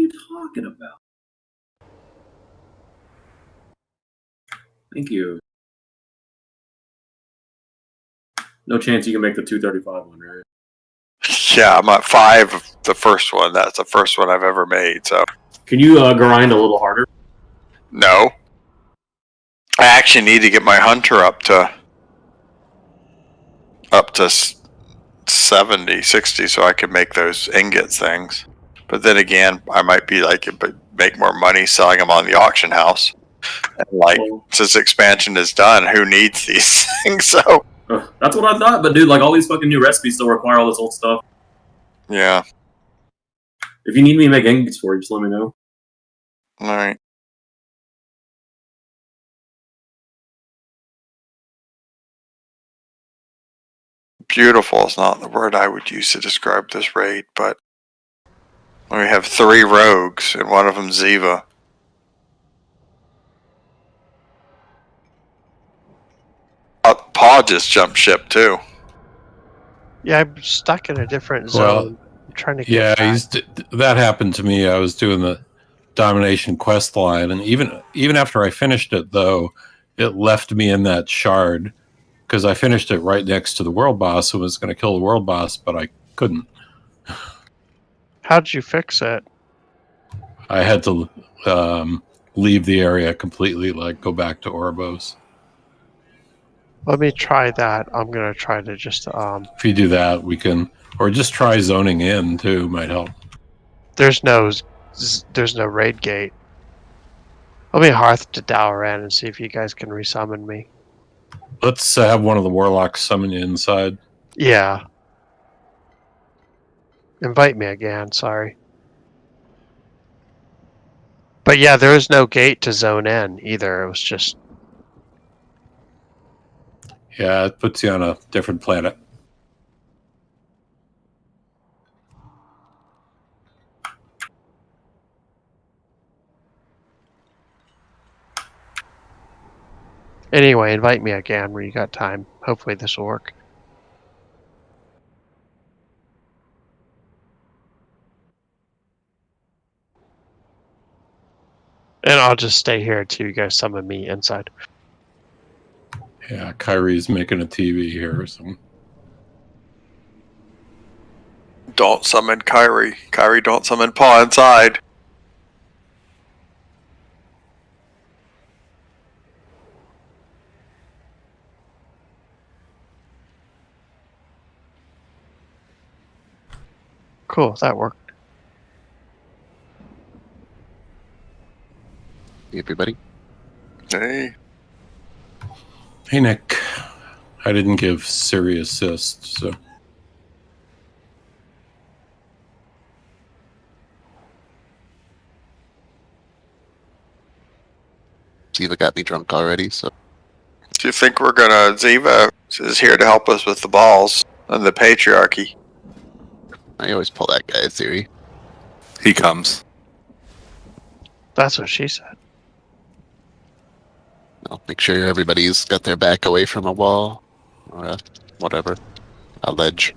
you talking about? Thank you. No chance you can make the 235 one, right? Yeah, I'm at 5 of the first one. That's the first one I've ever made. So can you grind a little harder? No. I actually need to get my hunter up to 70, 60 so I can make those ingot things. But then again, I might be like, make more money selling them on the auction house. And like, since expansion is done, who needs these things? So that's what I thought. But dude, like all these fucking new recipes still require all this old stuff. Yeah. If you need me to make ingots for you, just let me know. All right. Beautiful is not the word I would use to describe this raid, but we have 3 rogues and one of them Ziva. Paw just jumped ship too. Yeah, I'm stuck in a different zone. I'm trying to get back. That happened to me. I was doing the domination quest line, and even after I finished it, though, it left me in that shard because I finished it right next to the world boss and was going to kill the world boss, but I couldn't. How'd you fix it? I had to leave the area completely, like go back to Oribos. Let me try that. I'm gonna try to just If you do that, we can, or just try zoning in too. Might help. There's no raid gate. Let me hearth to Dalaran and see if you guys can resummon me. Let's have one of the warlocks summon you inside. Yeah. Invite me again. Sorry. But yeah, there is no gate to zone in either. It was just. Yeah, it puts you on a different planet. Anyway, invite me again when you got time. Hopefully this will work. And I'll just stay here until you guys summon me inside. Yeah, Kyrie's making a TV here or something. Don't summon Kyrie. Kyrie, don't summon Paw inside. Cool, that worked. Hey, everybody. Hey. Hey, Nick. I didn't give Siri assist, so. Ziva got me drunk already, so. Do you think we're gonna... Ziva is here to help us with the balls and the patriarchy. I always pull that guy theory. He comes. That's what she said. I'll make sure everybody's got their back away from a wall or a whatever, a ledge.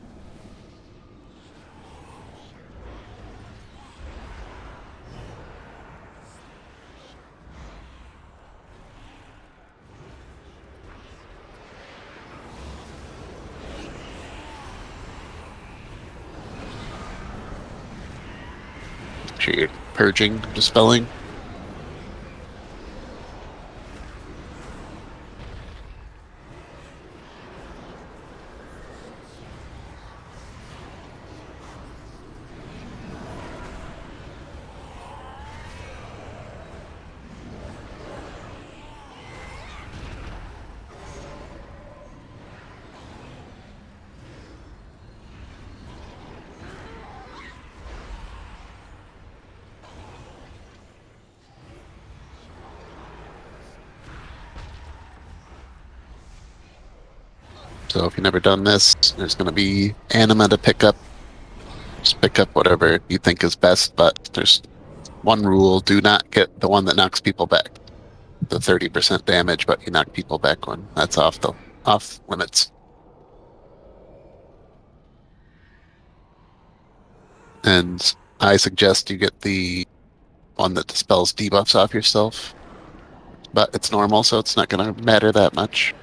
Make sure you're purging, dispelling. So if you've never done this, there's going to be anima to pick up. Just pick up whatever you think is best, but there's one rule: do not get the one that knocks people back. The 30% damage, but you knock people back one. That's off limits. And I suggest you get the one that dispels debuffs off yourself. But it's normal, so it's not going to matter that much.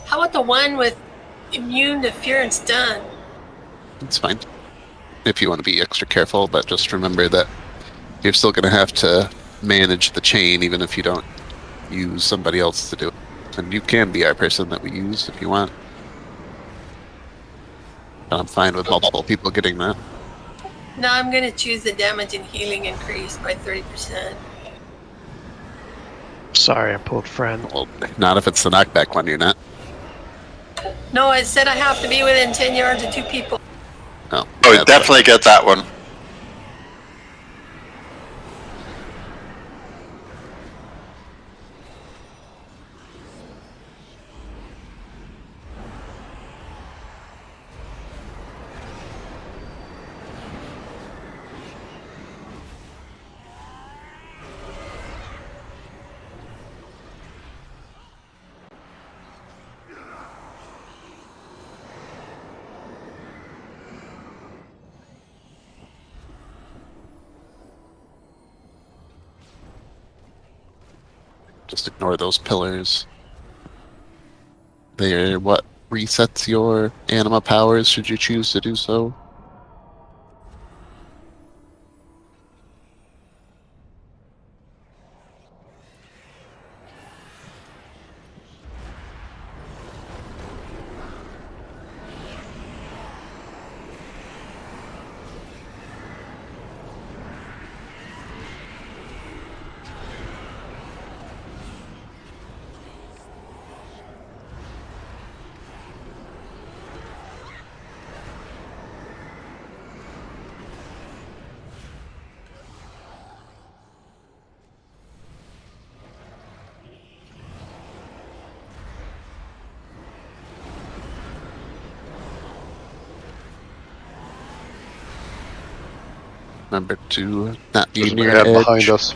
How about the one with immune to fear and stun? It's fine. If you want to be extra careful, but just remember that you're still going to have to manage the chain even if you don't use somebody else to do it. And you can be our person that we use if you want. I'm fine with multiple people getting that. No, I'm going to choose the damage and healing increase by 30%. Sorry, I pulled friend. Well, not if it's the knockback one, you're not. No, I said I have to be within 10 yards of 2 people. Oh, Oh, yeah, definitely get that one. just ignore those pillars. They're what resets your anima powers should you choose to do so. Remember to not be There's a near man edge. behind us.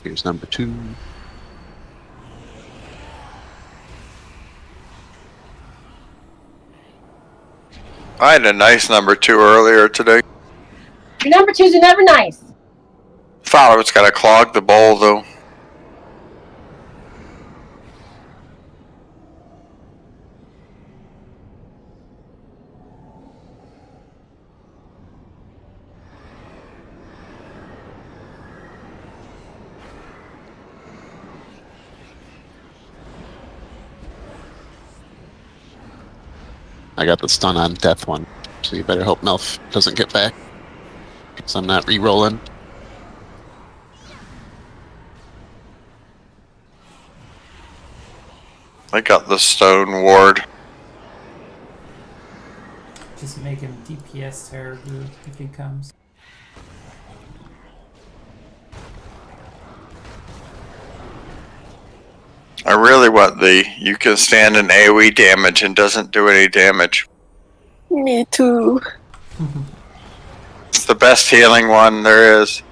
Here's number 2. I had a nice number 2 earlier today. Your number 2s are never nice. Thought I was gonna clog the bowl though. I got the stun on death one, so you better hope Melf doesn't get back, because I'm not re-rolling. I got the stone ward. Just make him DPS terribly if he comes. I really want the you can stand an AoE damage and doesn't do any damage. Me too. It's the best healing one there is.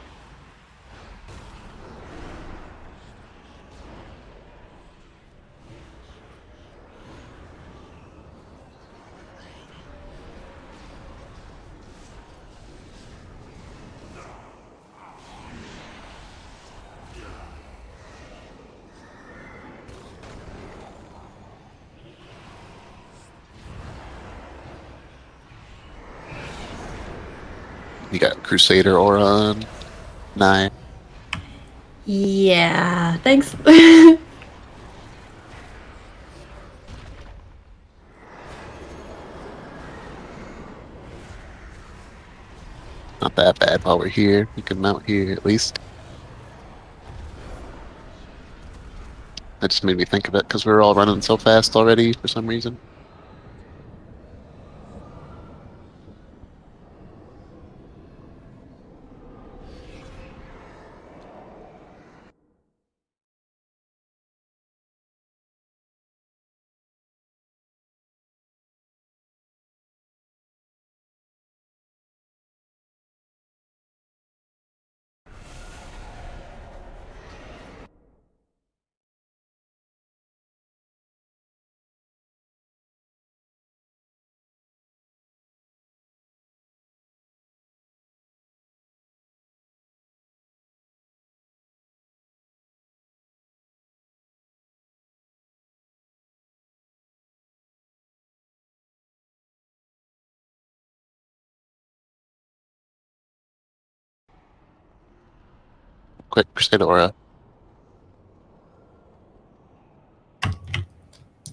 You got Crusader Aura on 9. Yeah, thanks. Not that bad while we're here. You can mount here at least. That just made me think of it because we were all running so fast already for some reason. quick Crusade Aura.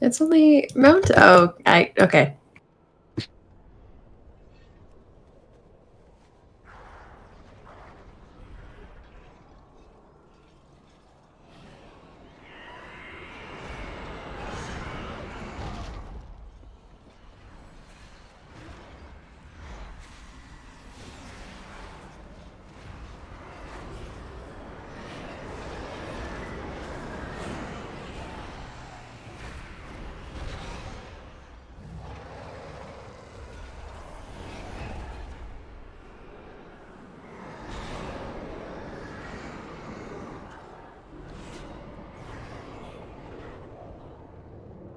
It's only mount. Oh, okay.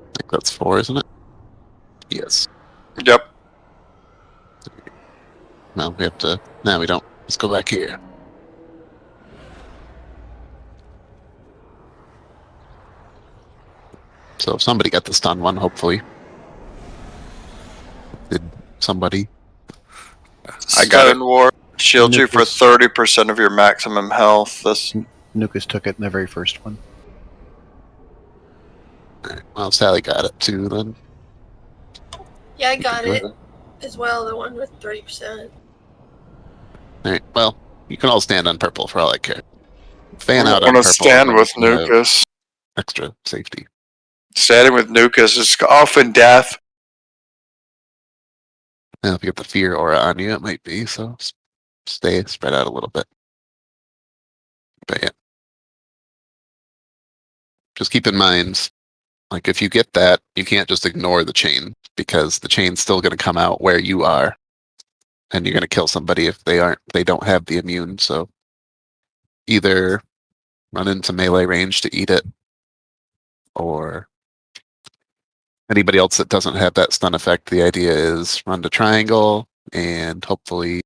I think that's 4, isn't it? Yes. Yep. No, we have to. No, we don't. Let's go back here. So somebody got the stun one, hopefully. Did somebody? I got it. Ward shields you for Nucleus. 30% of your maximum health. This Nucleus took it in the very first one. Alright, well, Sally got it too then. Yeah, I got do it as well. The one with 30%. Alright, well, you can all stand on purple for all I care. Fan I'm out on gonna purple. stand and with then have Nukas. Extra safety. Standing with Nukas is often death. Now, if you get the fear aura on you, it might be, so stay spread out a little bit. But yeah. Just keep in mind, like if you get that, you can't just ignore the chain, because the chain's still gonna come out where you are. And you're gonna kill somebody if they don't have the immune, so either run into melee range to eat it, or anybody else that doesn't have that stun effect, the idea is run to triangle, and hopefully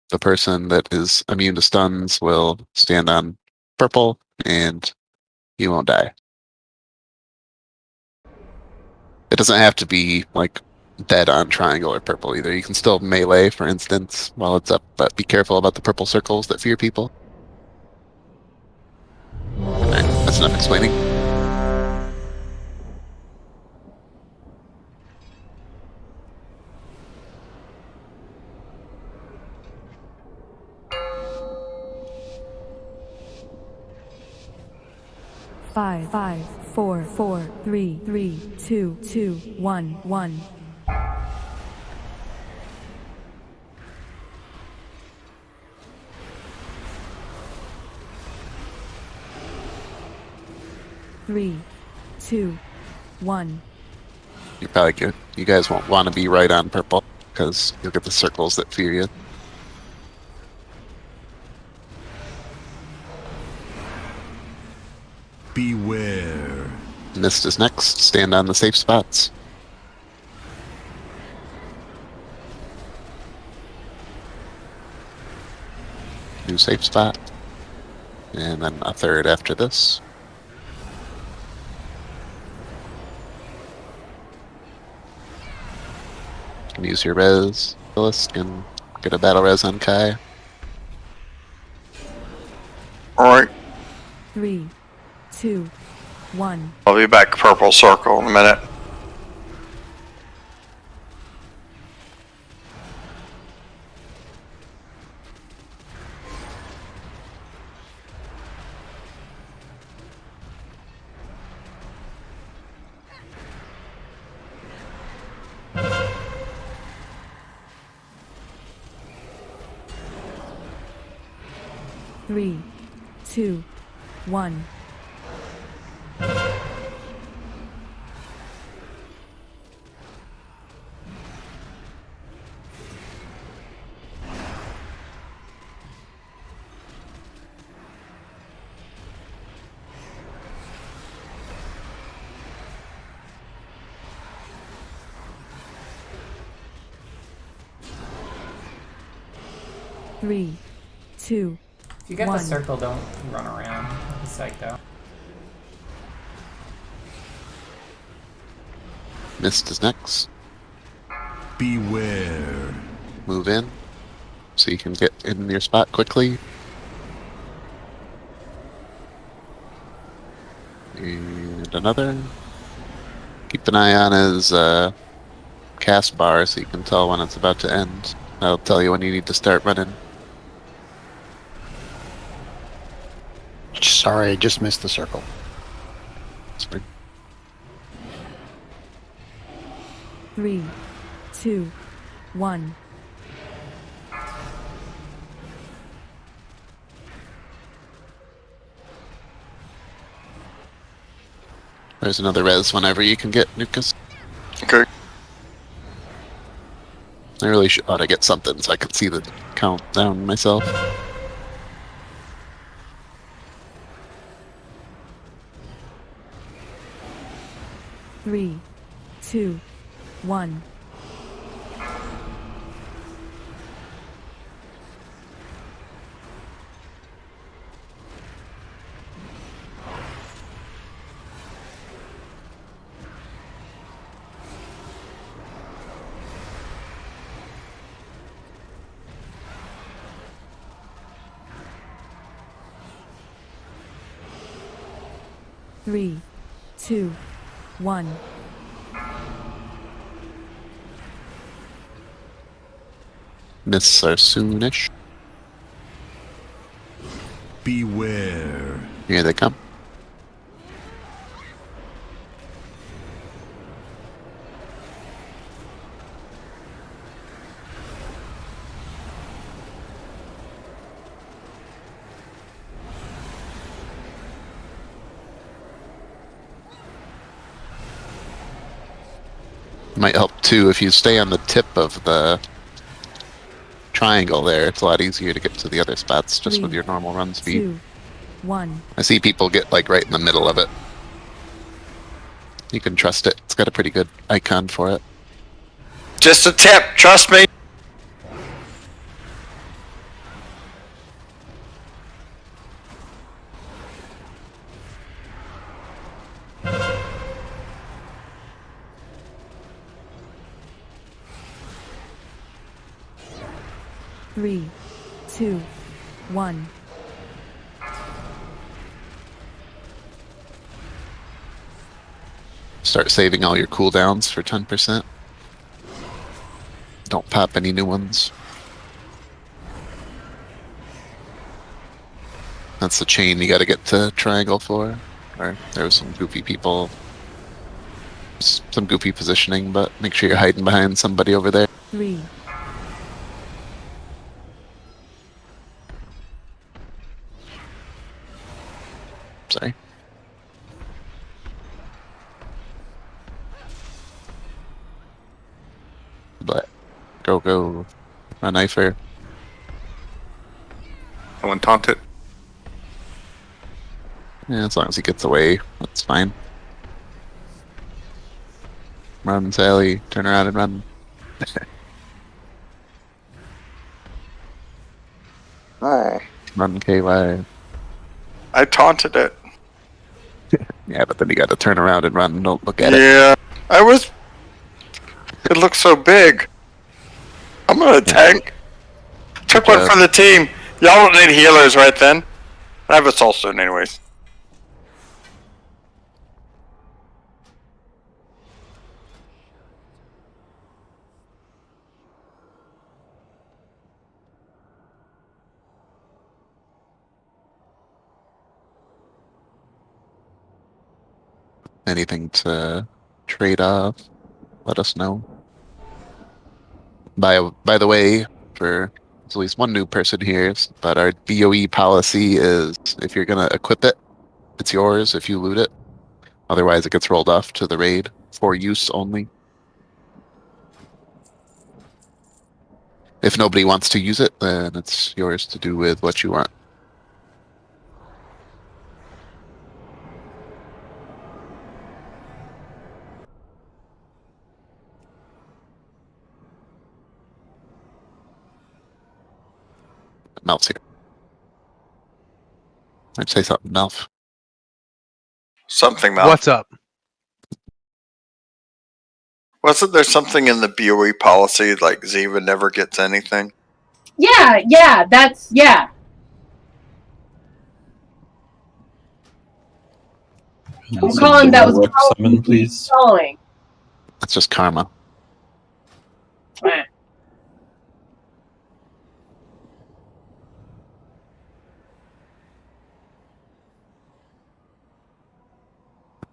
the person that is immune to stuns will stand on purple, and you won't die. It doesn't have to be like dead on triangle or purple either. You can still melee, for instance, while it's up, but be careful about the purple circles that fear people. Alright, that's enough explaining. Five, four, 3, 2, 1. Three, 2, 1. You're probably good. You guys won't want to be right on purple, because you'll get the circles that fear you. Beware. Mist is next. Stand on the safe spots. New safe spot. And then a third after this. You can use your res. Phyllis can get a battle res on Kai. Alright, 3, 2, 1. I'll be back purple circle in a minute. Three, 2, 1. Three, 2, If you get 1. the circle, don't run around. Be psyched out. Mist is next. Beware. Move in, so you can get in your spot quickly. And another. Keep an eye on his cast bar so you can tell when it's about to end. That'll tell you when you need to start running. Sorry, I just missed the circle. Spring. 3, 2, 1. There's another res whenever you can get Nukas. Okay. I really ought to get something so I can see the countdown myself. Three, 2, 1. Three, 2, 1. Miss are soonish. Beware. Here they come. Might help too if you stay on the tip of the triangle there. It's a lot easier to get to the other spots just with your normal run speed. 2, 1. I see people get like right in the middle of it. You can trust it. It's got a pretty good icon for it. Just a tip, trust me. Three, 2, 1. Start saving all your cooldowns for 10%. Don't pop any new ones. That's the chain you gotta get to triangle for. Or there was some goofy people. Some goofy positioning, but make sure you're hiding behind somebody over there. 3. Sorry. But go. Run knifer. I want taunt it. Yeah, as long as he gets away, that's fine. Run, Sally. Turn around and run. Hi. Run, KY. I taunted it. Yeah, but then you gotta turn around and run. Don't look at it. Yeah, I was. It looks so big. I'm gonna tank. Took one for the team. Y'all don't need healers right then. I have a soul soon, anyways. Anything to trade off, let us know. By the way, for there's at least one new person here, but our BOE policy is if you're gonna equip it, it's yours if you loot it. Otherwise, it gets rolled off to the raid for use only. If nobody wants to use it, then it's yours to do with what you want. Melf's here. I'd say something, Melf. Something, Mal. What's up? Wasn't there something in the BOE policy like Ziva never gets anything? Yeah, that's, yeah. I'm calling that was Whip summon, please. calling. That's just karma.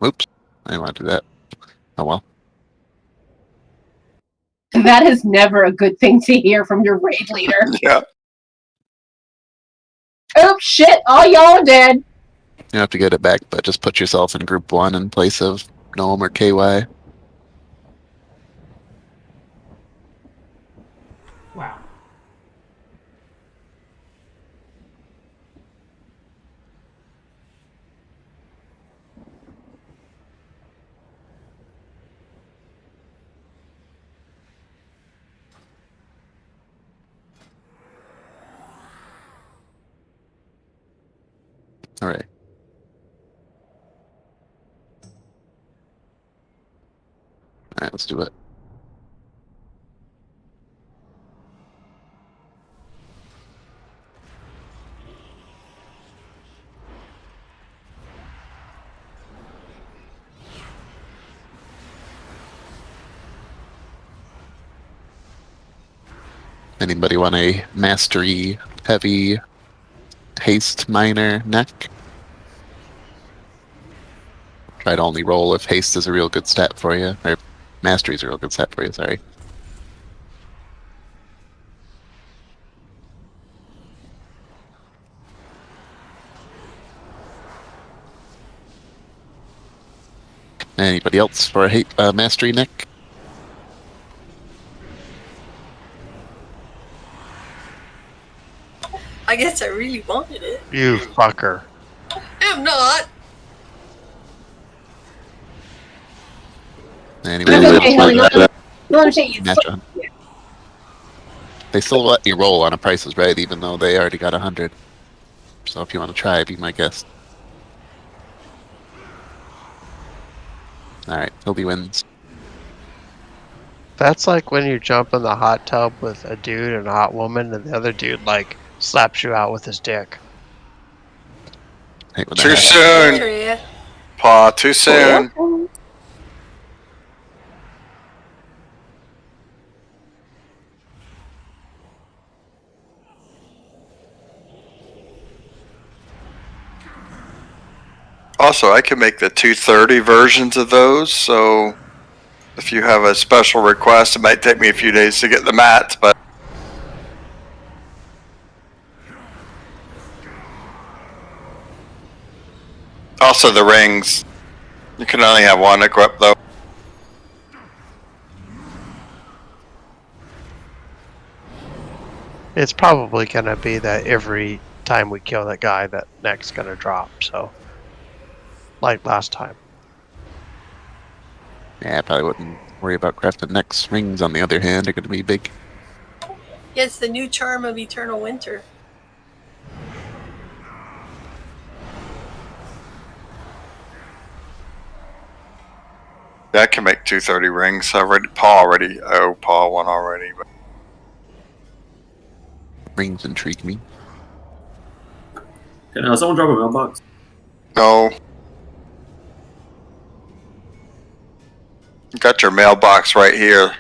Oops. I didn't want to do that. Oh well. That is never a good thing to hear from your raid leader. Yeah. Oh shit! All y'all are dead. You don't have to get it back, but just put yourself in group 1 in place of Gnome or KY. Wow. Alright. Alright, let's do it. Anybody want a mastery heavy haste minor neck? Try to only roll if haste is a real good stat for you, or mastery is a real good stat for you, sorry. Anybody else for a mastery neck? I guess I really wanted it. You fucker. I'm not. Anyway, Okay, honey, let me show you. match on. They still let you roll on a Price is Right, even though they already got 100. So if you want to try, be my guest. Alright, Toby wins. That's like when you jump in the hot tub with a dude and a hot woman, and the other dude like slaps you out with his dick. Too soon. Nathria. Paw, too soon. Also, I can make the 230 versions of those, so if you have a special request, it might take me a few days to get the mats, but also the rings. You can only have one equipped though. It's probably gonna be that every time we kill that guy, that neck's gonna drop. So, like last time. Yeah, I probably wouldn't worry about crafting necks. Rings, on the other hand, are going to be big. Yeah, it's the new charm of eternal winter. Yeah, I can make 230 rings. Paul one already. But Rings intrigue me. Can someone drop a mailbox? no. You got your mailbox right here.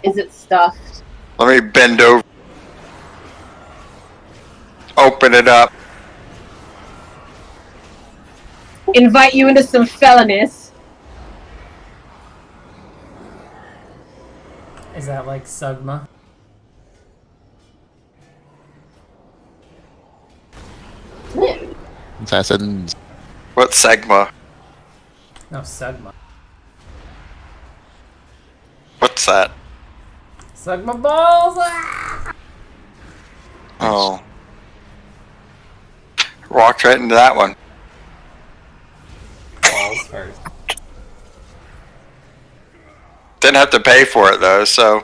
Is it stuffed? Let me bend over. Open it up. Invite you into some felonies. Is that like Sugma? Assassins. What's Sigma? No, Sugma. What's that? Sugma balls! Ah! Oh. Walked right into that one. Balls first. Didn't have to pay for it though, so.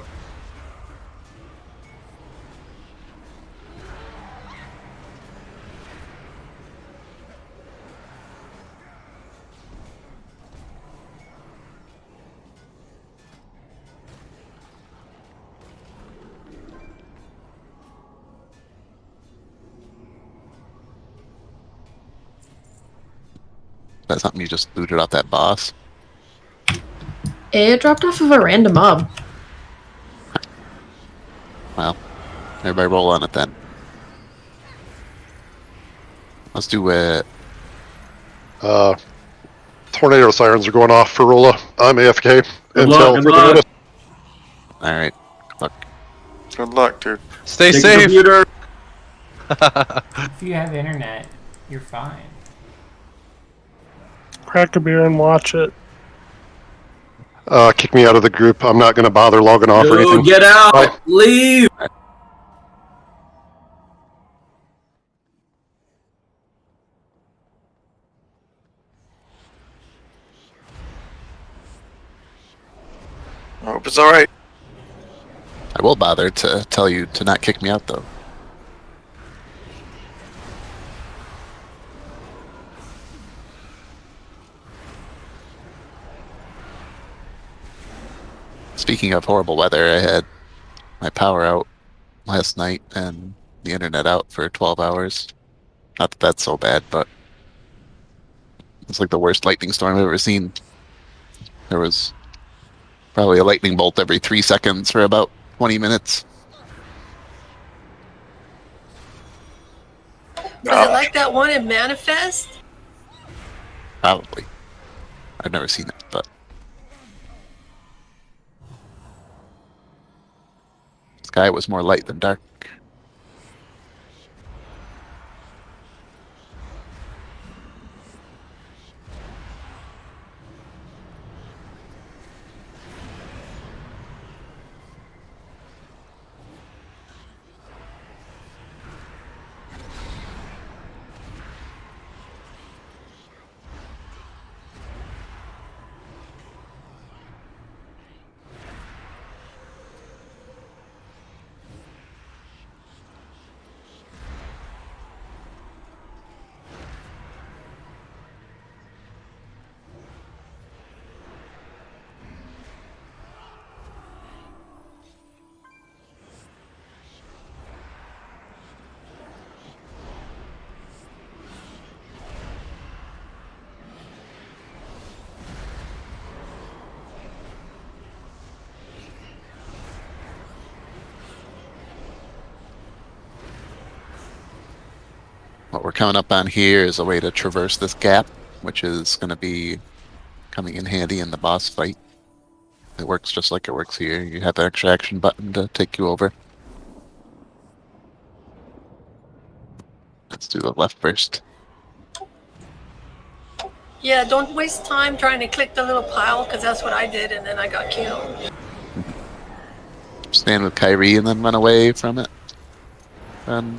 that something you just looted off that boss? It dropped off of a random mob. Well, everybody roll on it then. Let's do it. Tornado sirens are going off for Rolla. I'm AFK Good until luck, further good luck. notice. Alright. Good luck. Good luck, dude. Stay Take the safe. computer. If you have internet, you're fine. Crack a beer and watch it. Kick me out of the group. I'm not going to bother logging off or anything. Dude, get out. Bye. Leave. I hope it's alright. I will bother to tell you to not kick me out, though. Speaking of horrible weather, I had my power out last night and the internet out for 12 hours. Not that that's so bad, but it's like the worst lightning storm I've ever seen. There was probably a lightning bolt every 3 seconds for about 20 minutes. Was it like that one in Manifest? Probably. I've never seen it, but sky was more light than dark. What we're coming up on here is a way to traverse this gap, which is going to be coming in handy in the boss fight. It works just like it works here. You have the extra action button to take you over. Let's do the left first. Yeah, don't waste time trying to click the little pile, because that's what I did, and then I got killed. Stand with Kyrie and then run away from it. Hooray.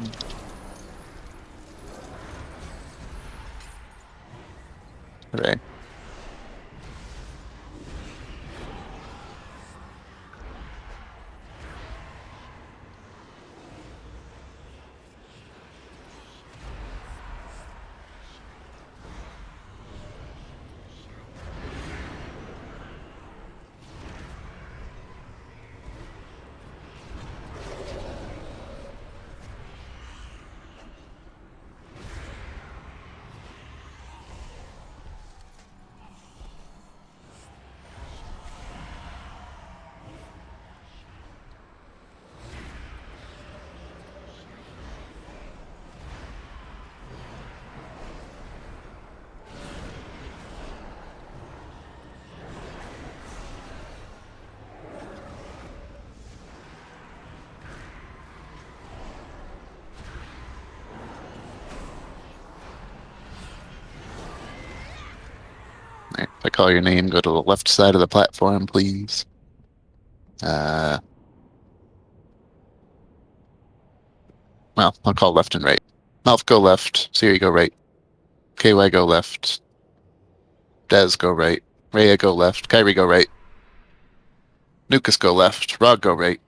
If I call your name, go to the left side of the platform, please. Well, I'll call left and right. Mouth go left, Siri go right. KY go left. Dez go right. Rhea go left. Kyrie go right. Nukas go left. Rog go right.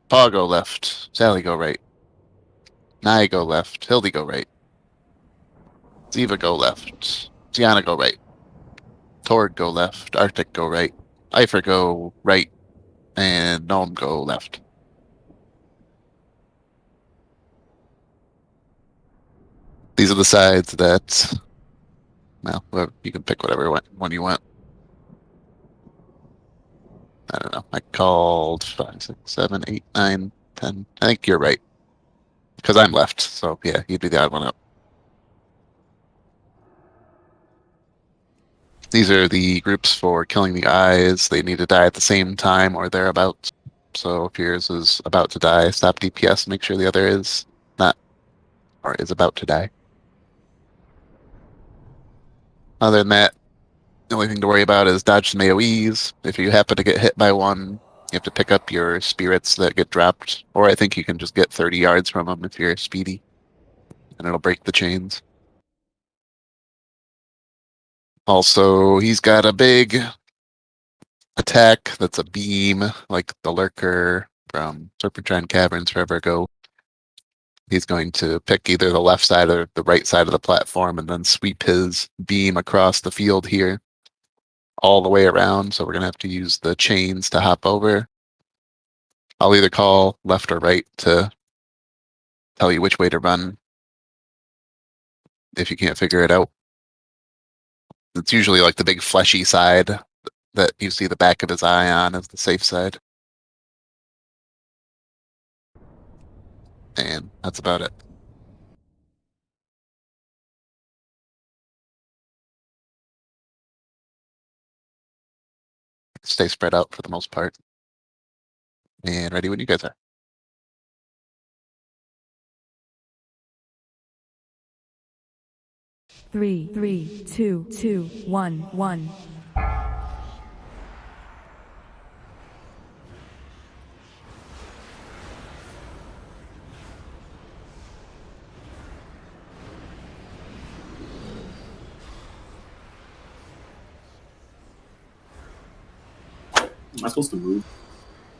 Paw go left. Sally go right. Nai go left. Hildy go right. Ziva go left. Gianna go right. Tord go left. Arctic go right. Eifer go right. And Gnome go left. These are the sides that Well, you can pick whatever one you want. I don't know. I called 5, 6, 7, 8, 9, 10. I think you're right. Because I'm left, so yeah, you'd be the odd one out. These are the groups for killing the eyes. They need to die at the same time or thereabouts. So if yours is about to die, stop DPS, make sure the other is not, or is about to die. Other than that, the only thing to worry about is dodge some AoEs. If you happen to get hit by one, you have to pick up your spirits that get dropped. Or I think you can just get 30 yards from them if you're speedy. And it'll break the chains. Also, he's got a big attack that's a beam, like the Lurker from Serpentine Caverns forever ago. He's going to pick either the left side or the right side of the platform and then sweep his beam across the field here all the way around. So we're going to have to use the chains to hop over. I'll either call left or right to tell you which way to run if you can't figure it out. It's usually like the big fleshy side that you see the back of his eye on as the safe side. And that's about it. Stay spread out for the most part. And ready when you guys are. Three, two, one. Am I supposed to move?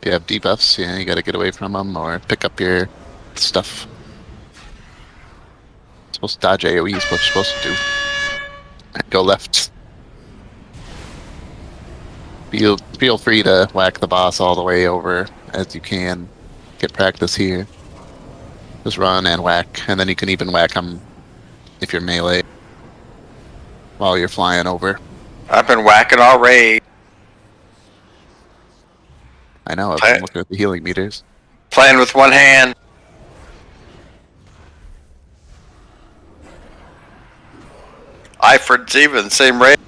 If you have debuffs, yeah, you gotta get away from them or pick up your stuff. Supposed to dodge AoE is what you're supposed to do. Go left. Feel free to whack the boss all the way over as you can. Get practice here. Just run and whack, and then you can even whack them if you're melee while you're flying over. I've been whacking already. I know, I've been looking at the healing meters. Playing with one hand. Iford's even, same rate.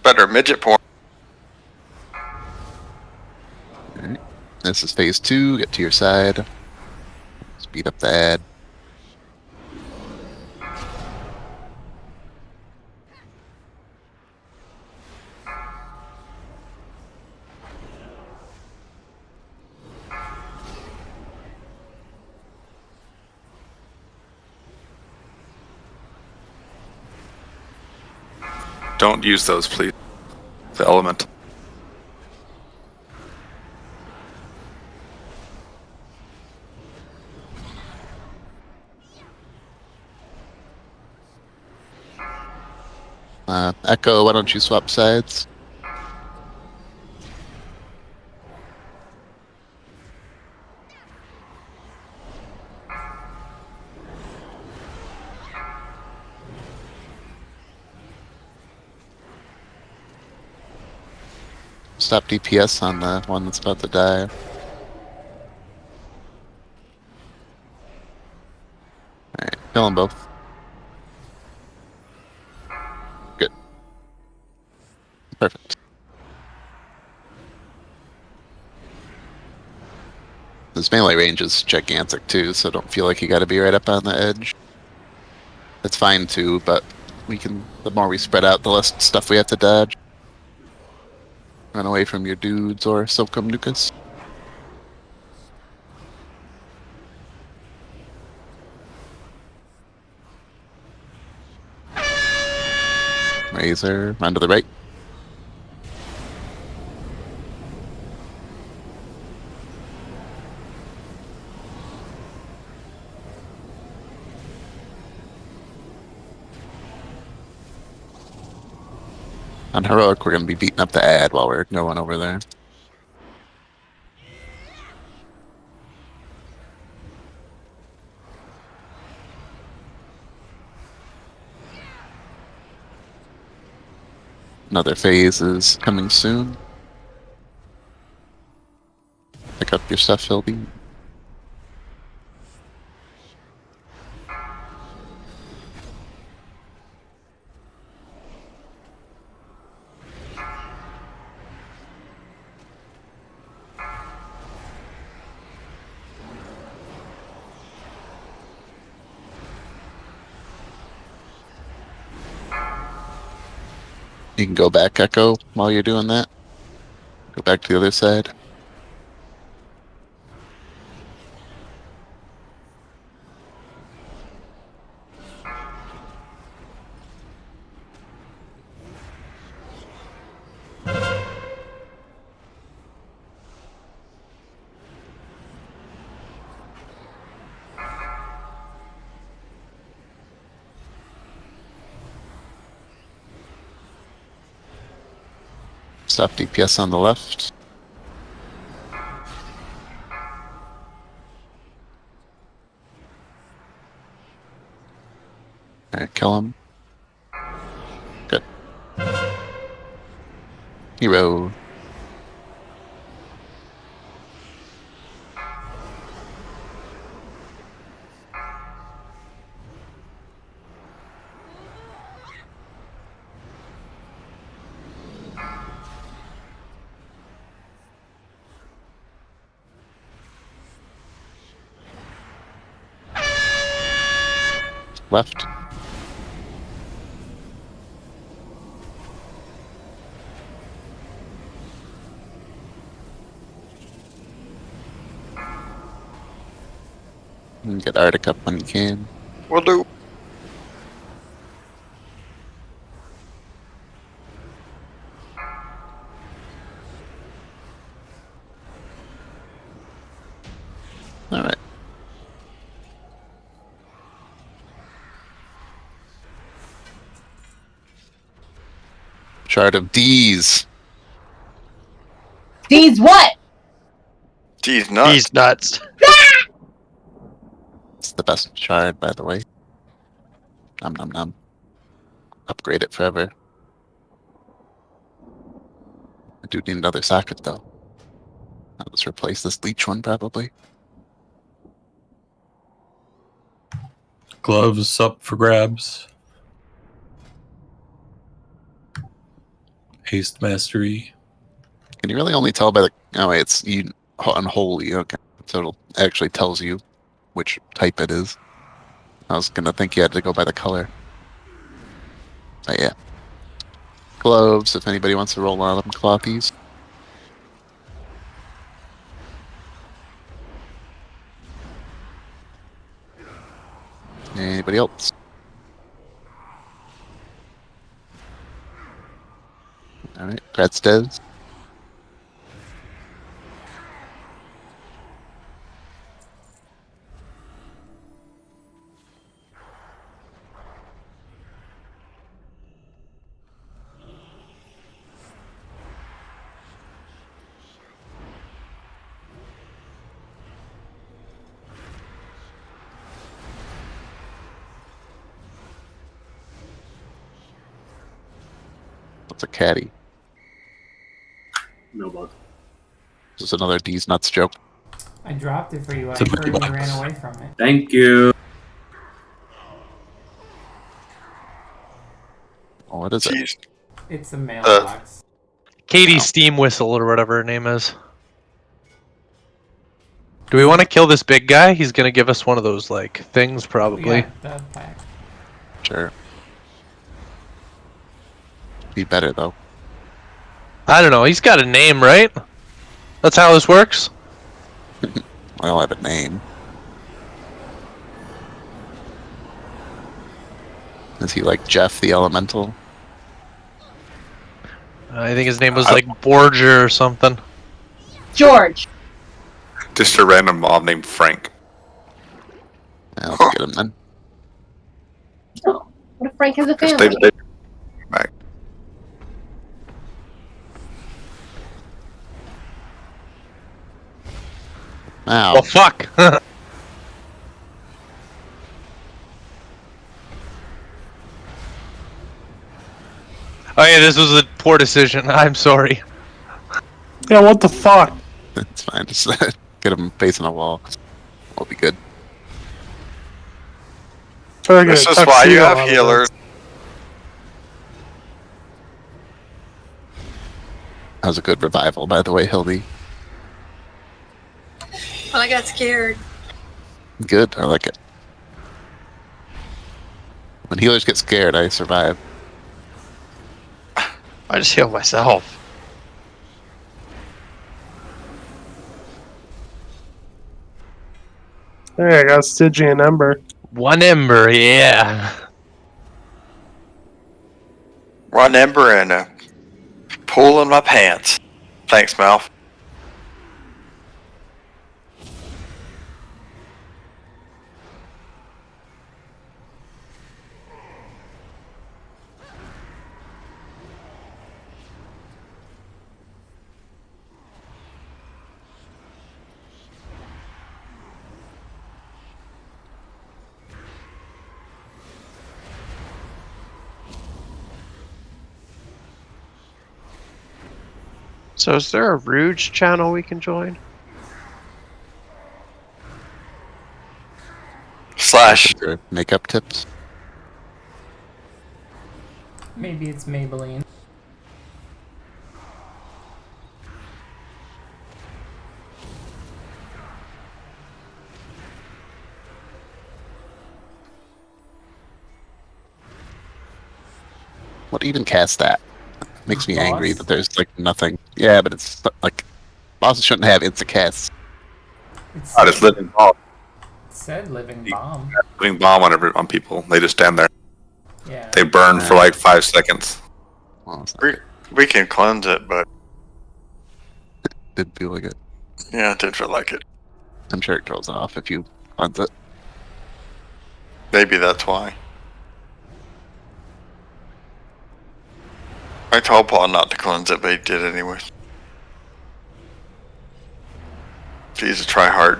Better midget porn. Alright. This is phase 2, get to your side. Speed up the ad. Don't use those, please. The element. Echo, why don't you swap sides? Stop DPS on the one that's about to die. Alright, kill them both. Good. Perfect. This melee range is gigantic too, so don't feel like you gotta be right up on the edge. It's fine too, but the more we spread out, the less stuff we have to dodge. Run away from your dudes or Silcum Nucus. Razor, run to the right. On Heroic, we're going to be beating up the ad while we're going over there. Another phase is coming soon. Pick up your stuff, Philby. You can go back, Echo, while you're doing that. Go back to the other side. Stop DPS on the left. Alright, kill him. Good. Hero. Left. And get Arctic up when you can. Will do. Alright. Chart of D's. These what? D's nuts. He's nuts. It's the best shard, by the way. Nom nom nom. Upgrade it forever. I do need another socket though. I'll just replace this leech one probably. Gloves up for grabs. Haste mastery. Can you really only tell by the... Oh wait, it's unholy. Okay, so it actually tells you which type it is. I was gonna think you had to go by the color. But yeah. Gloves, if anybody wants to roll on them, clothies. Anybody else? Alright, Gratz Des. What's a caddy? No bug. This is another D's nuts joke. I dropped it for you. I It's a heard you box. ran away from it. Thank you. Oh, what is it? Jeez. It's a mailbox. Katie's Oh. Steam Whistle or whatever her name is. Do we want to kill this big guy? He's gonna give us one of those like things probably. Yeah, the pack. Sure. Be better though. I don't know. He's got a name, right? That's how this works. I don't have a name. Is he like Jeff the Elemental? I think his name was like Borger or something. George. Just a random mob named Frank. Yeah, let's get him then. Oh, what if Frank has a Just family? back. Ow. Well, fuck. Oh Okay, this was a poor decision. I'm sorry. Yeah, what the fuck? It's fine. Just get him facing a wall. We'll be good. Try to get This a is why you tuxedo have out of healers. That was a good revival, by the way, Hildy. Well, I got scared. Good. I like it. When healers get scared, I survive. I just healed myself. Hey, I got Stygian Ember. 1 ember, yeah. One ember and a pool in my pants. Thanks, Malf. So is there a Rouge channel we can join? Slash. Makeup tips. Maybe it's Maybelline. What even cast that? Makes me Boss? angry that there's like nothing. Yeah, but it's like bosses shouldn't have insta casts. I just living bomb. It said living bomb. Living bomb on people. They just stand there. Yeah. They burn for like 5 seconds. Well, it's not We, good. we can cleanse it, but Didn't feel like it. yeah, it did feel like it. I'm sure it goes off if you cleanse it. Maybe that's why. I told Paul not to cleanse it, but he did anyway. He's a try hard.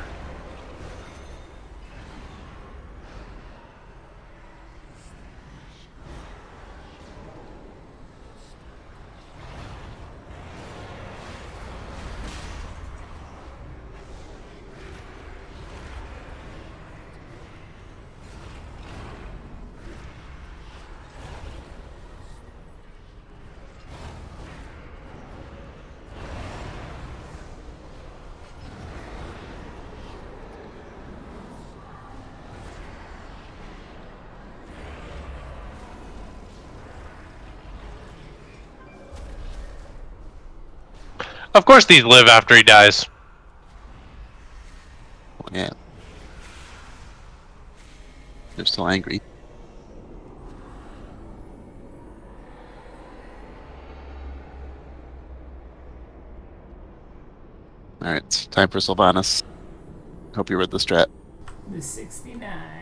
Of course these live after he dies. Well, yeah. They're still angry. Alright, it's time for Sylvanas. Hope you read the strat. The 69.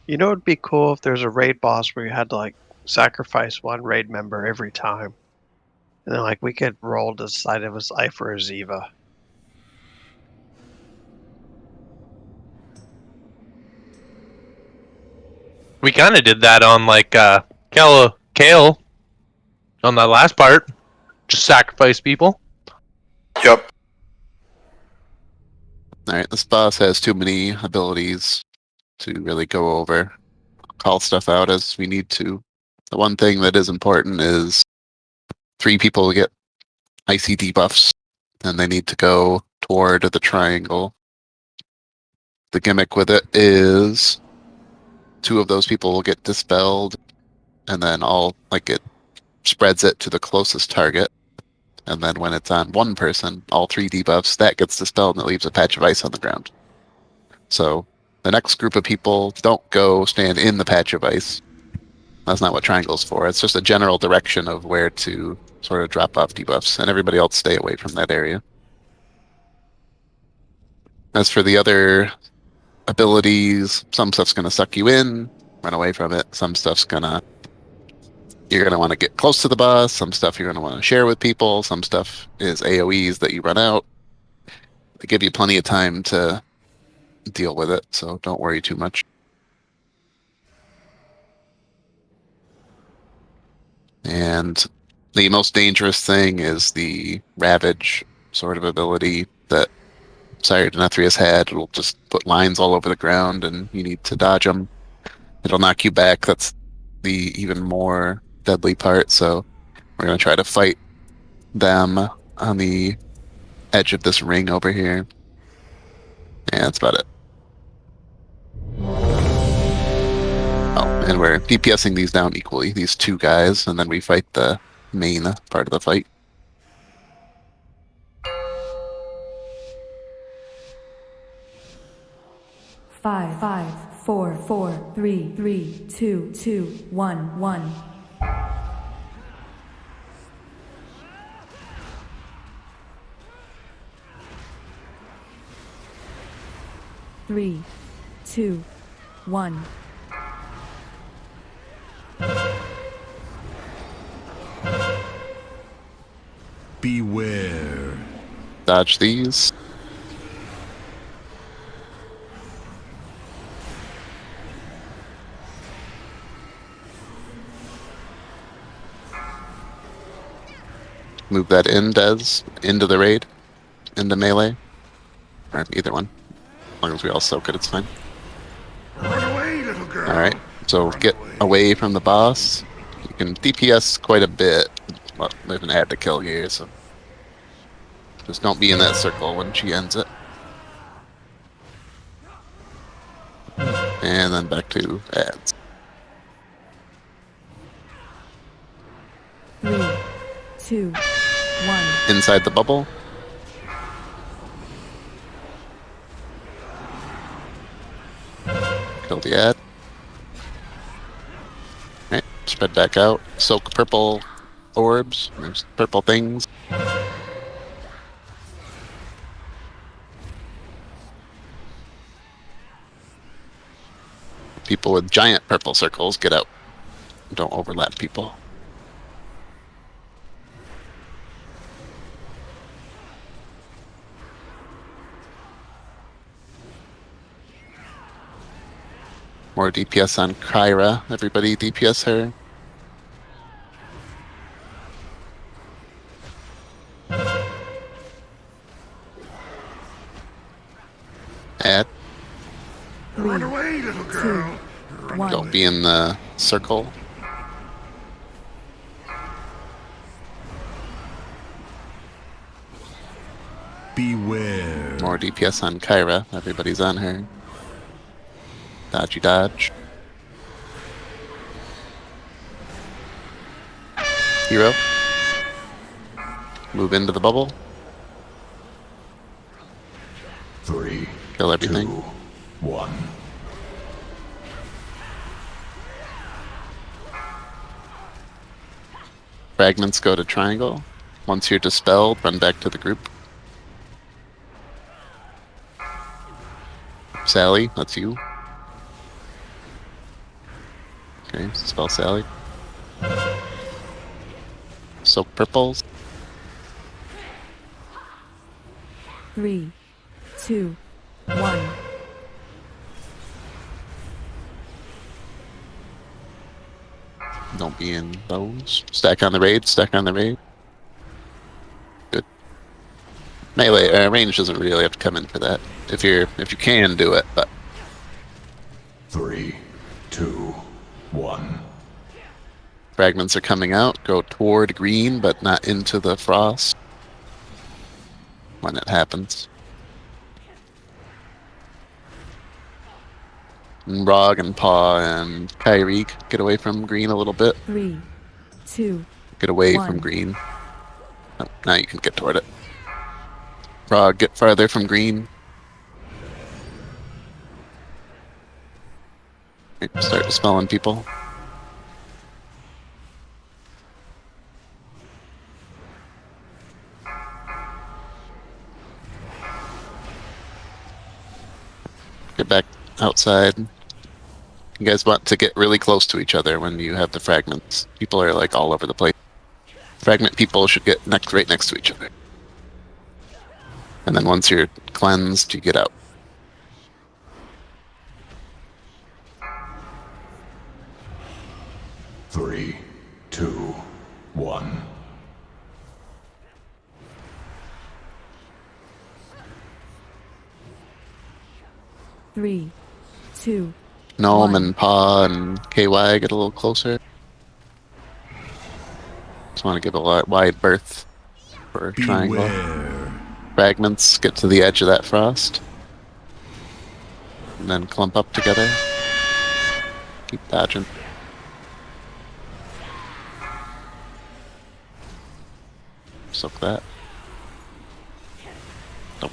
You know, it'd be cool if there's a raid boss where you had to like sacrifice one raid member every time, and then like we could roll to decide if it was Ife or Ziva. We kind of did that on like Kale on that last part. Just sacrifice people. Yep. Alright, this boss has too many abilities to really go over. Call stuff out as we need to. The one thing that is important is 3 people get icy debuffs, and they need to go toward the triangle. The gimmick with it is 2 of those people will get dispelled, and then it spreads it to the closest target. And then when it's on one person, all 3 debuffs, that gets dispelled and it leaves a patch of ice on the ground. So the next group of people don't go stand in the patch of ice. That's not what triangle's for. It's just a general direction of where to sort of drop off debuffs, and everybody else stay away from that area. As for the other abilities, some stuff's going to suck you in, run away from it. Some stuff's you're gonna want to get close to the boss. Some stuff you're gonna want to share with people. Some stuff is AoEs that you run out. They give you plenty of time to deal with it, so don't worry too much. And the most dangerous thing is the Ravage sort of ability that Nathria's had. It'll just put lines all over the ground, and you need to dodge them. It'll knock you back. That's the even more deadly part. So we're going to try to fight them on the edge of this ring over here. Yeah, that's about it. Oh, and we're DPSing these down equally, these two guys, and then we fight the main part of the fight. Five, 4, 4, 3, 3, 2, 2, 1, 1. 3, 2, 1. Beware. Dodge these. Move that in, Des, into the raid, into melee, or either one. As long as we all soak it, it's fine. Run away, little girl. Alright, so get away from the boss. You can DPS quite a bit. Well, there's an ad to kill here, so just don't be in that circle when she ends it. And then back to ads. 3, 2, 1. Inside the bubble. Kill the ad. Alright, spread back out. Soak purple orbs. There's purple things. People with giant purple circles, get out. Don't overlap people. More DPS on Kyra. Everybody DPS her. Add. Run away, little girl. 1. Don't be in the circle. Beware. More DPS on Kyra. Everybody's on her. Dodgy dodge. Hero. Move into the bubble. 3, Kill everything. 2, 1. Fragments go to triangle. Once you're dispelled, run back to the group. Sally, that's you. Okay, spell Sally. Soak purples. 3, 2, 1. Don't be in those. Stack on the raid, stack on the raid. Good. Melee, range doesn't really have to come in for that. If you can do it, but 3, 2, 1. fragments are coming out. Go toward green, but not into the frost when it happens. And Rog and Paw and Kyrie, get away from green a little bit. 3, 2. Get away 1. from green. Oh, now you can get toward it. Rog, get farther from green. Start dispelling people. Get back outside. You guys want to get really close to each other when you have the fragments. People are like all over the place. Fragment people should get right next to each other. And then once you're cleansed, you get out. Three, two, one. Three, two. Gnome and Paw and KY get a little closer. Just want to give a wide berth for triangle. Fragments get to the edge of that frost. And then clump up together. Keep dodging. Soak that. Nope.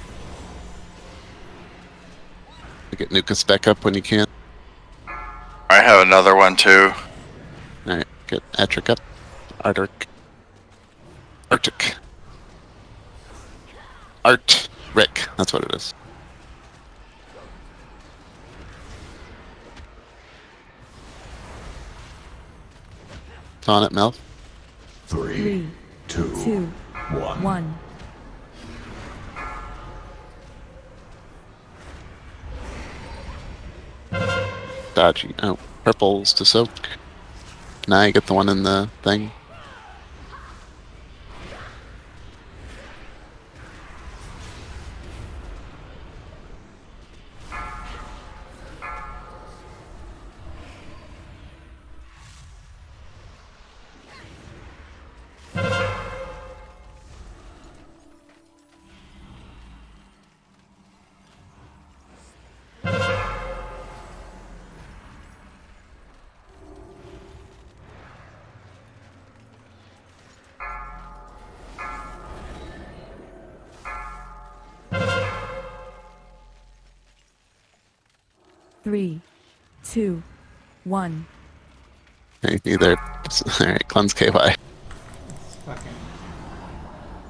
Get Nukas back up when you can. I have another one too. Alright, get Atric up. Arctic. Rick, that's what it is. It's on it, Mel. Three, two, one. Dodgy. Oh, purples to soak. Now you get the one in the thing. Three, two, one. Okay, either. Alright, cleanse KY. Fucking.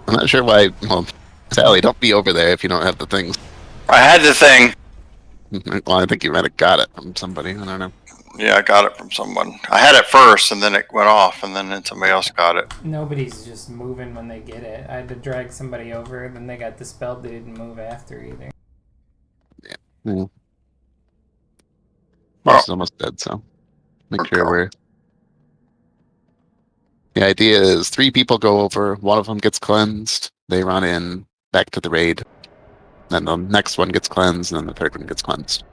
I'm not sure why. Well, Sally, don't be over there if you don't have the things. I had the thing. Well, I think you might have got it from somebody. I don't know. Yeah, I got it from someone. I had it first, and then it went off, and then somebody else got it. Nobody's just moving when they get it. I had to drag somebody over, then they got dispelled. They didn't move after either. Yeah. Most is almost dead, so make sure we're. The idea is 3 people go over, one of them gets cleansed, they run in back to the raid, then the next one gets cleansed, and then the third one gets cleansed.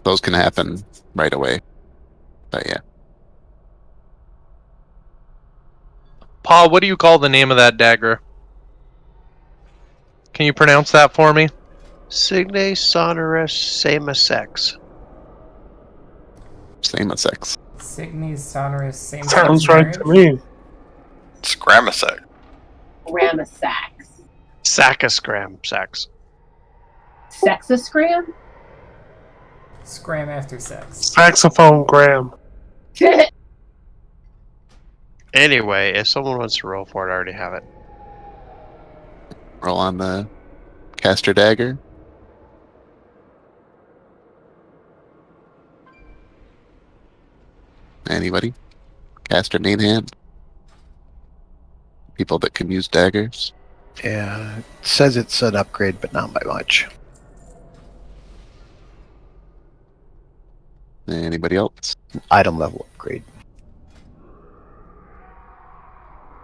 Those can happen right away. But yeah. Paul, what do you call the name of that dagger? Can you pronounce that for me? Signe sonorus samasex. Same as sex. Signy's sonorous same. Sounds right to me. It's Gramasac. Ramasax. Saccascram sex. Sexascram? Scram after sex. Saxophone Graham. Anyway, if someone wants to roll for it, I already have it. Roll on the caster dagger. Anybody? Caster main hand? People that can use daggers? Yeah, it says it's an upgrade, but not by much. Anybody else? Item level upgrade.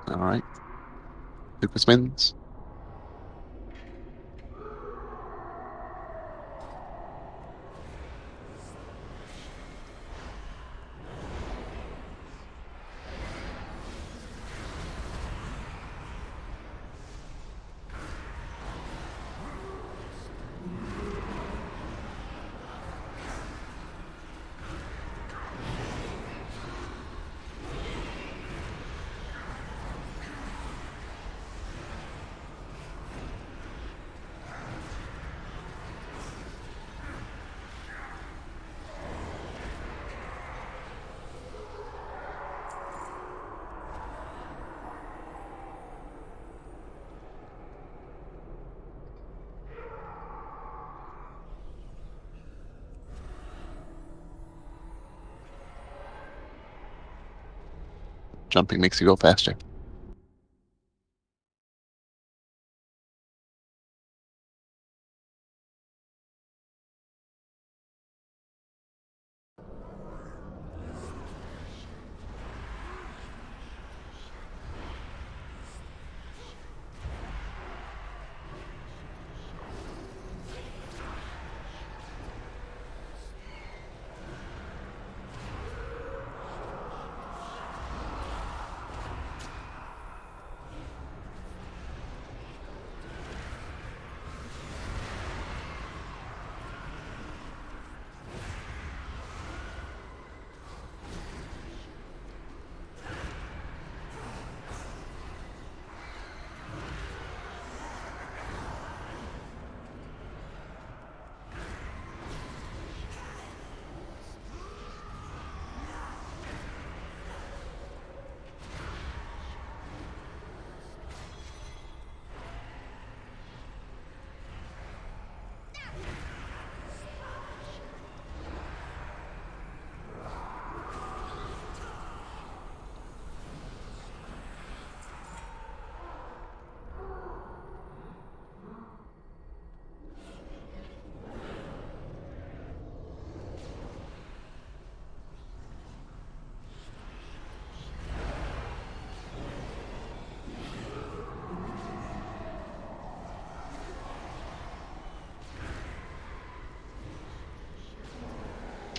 Alright. Lucas wins. jumping makes you go faster.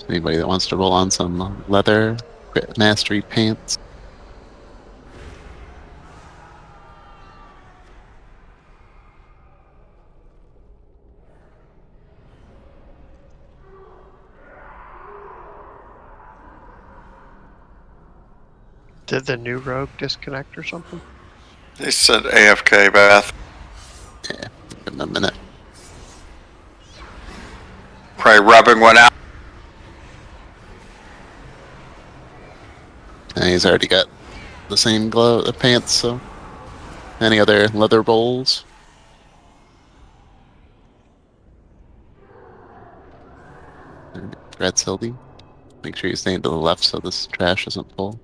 Anybody that wants to roll on some leather Crit mastery pants? Did the new rogue disconnect or something? They said AFK, Beth. Yeah, give him a minute. Probably rubbing one out. And he's already got the same pants, so. Any other leather bowls? Congrats, Hildy. Make sure you stay to the left so this trash isn't full.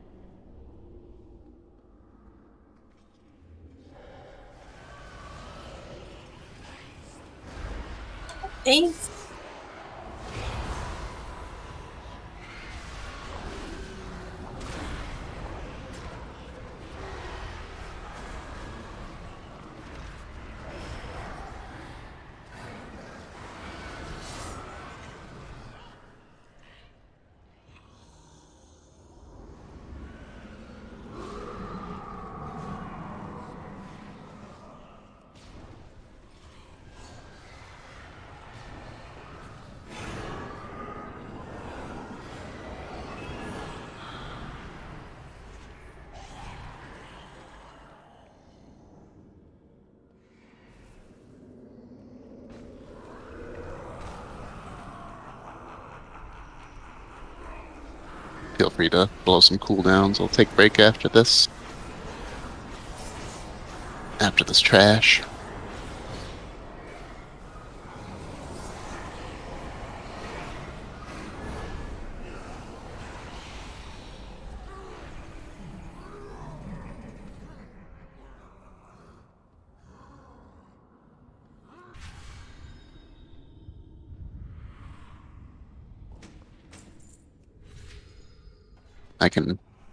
Thanks. Feel free to blow some cooldowns. We'll take a break after this. After this trash.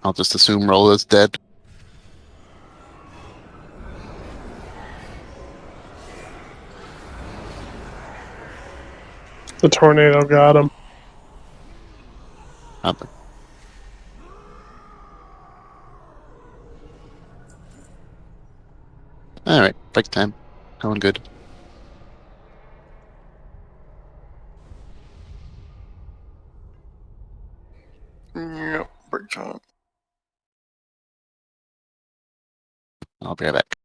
I'll just assume Rola's dead. The tornado got him. Alright, break time. Going good. Yep, break time. I'll be right back.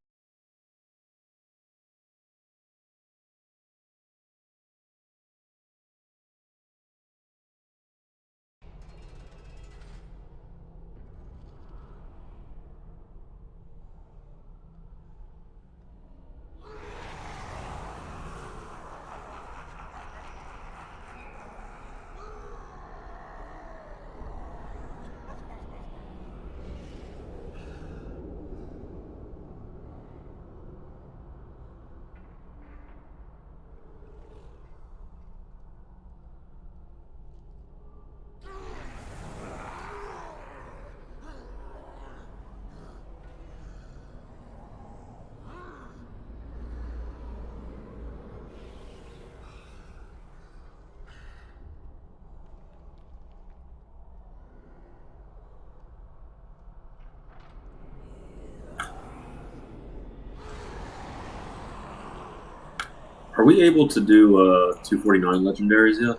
Are we able to do 249 legendaries yet?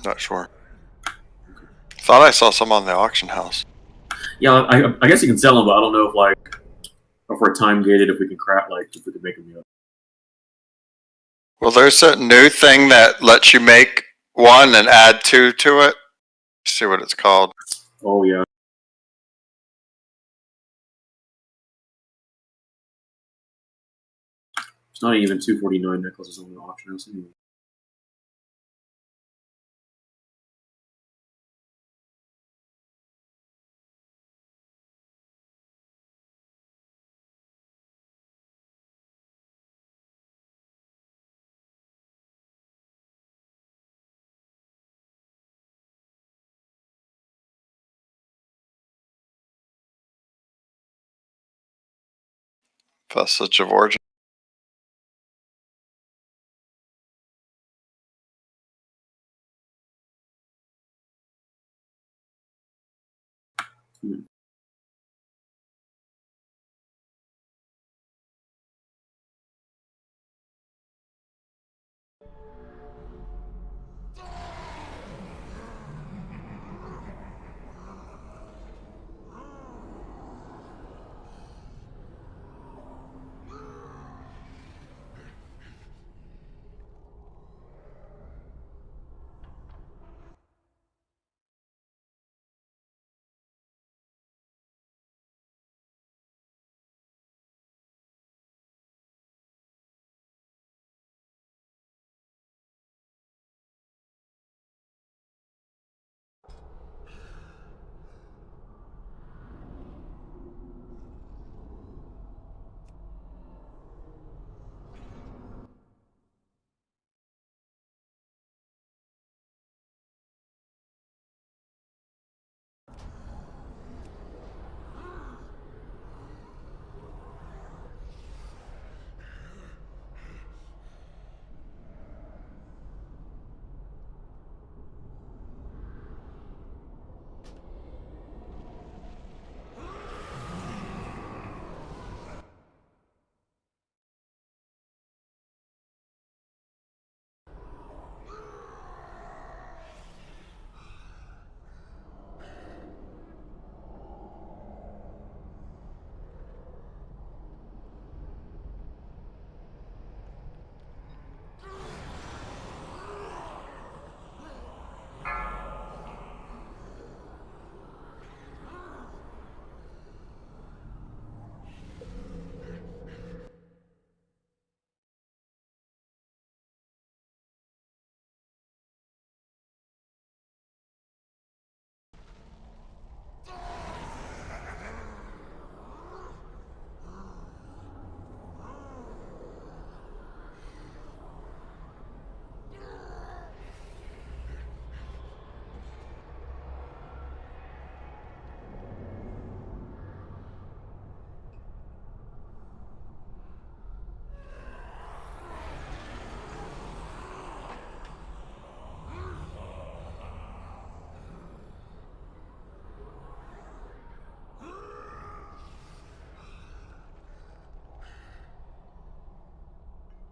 Not sure. Thought I saw some on the auction house. Yeah, I guess you can sell them, but I don't know if like if we're time gated, if we can if we can make them yet. Well, there's a new thing that lets you make one and add two to it. Let's see what it's called. Oh yeah. It's not even 249 necklaces on the auction house anyway. Vestige of Origin.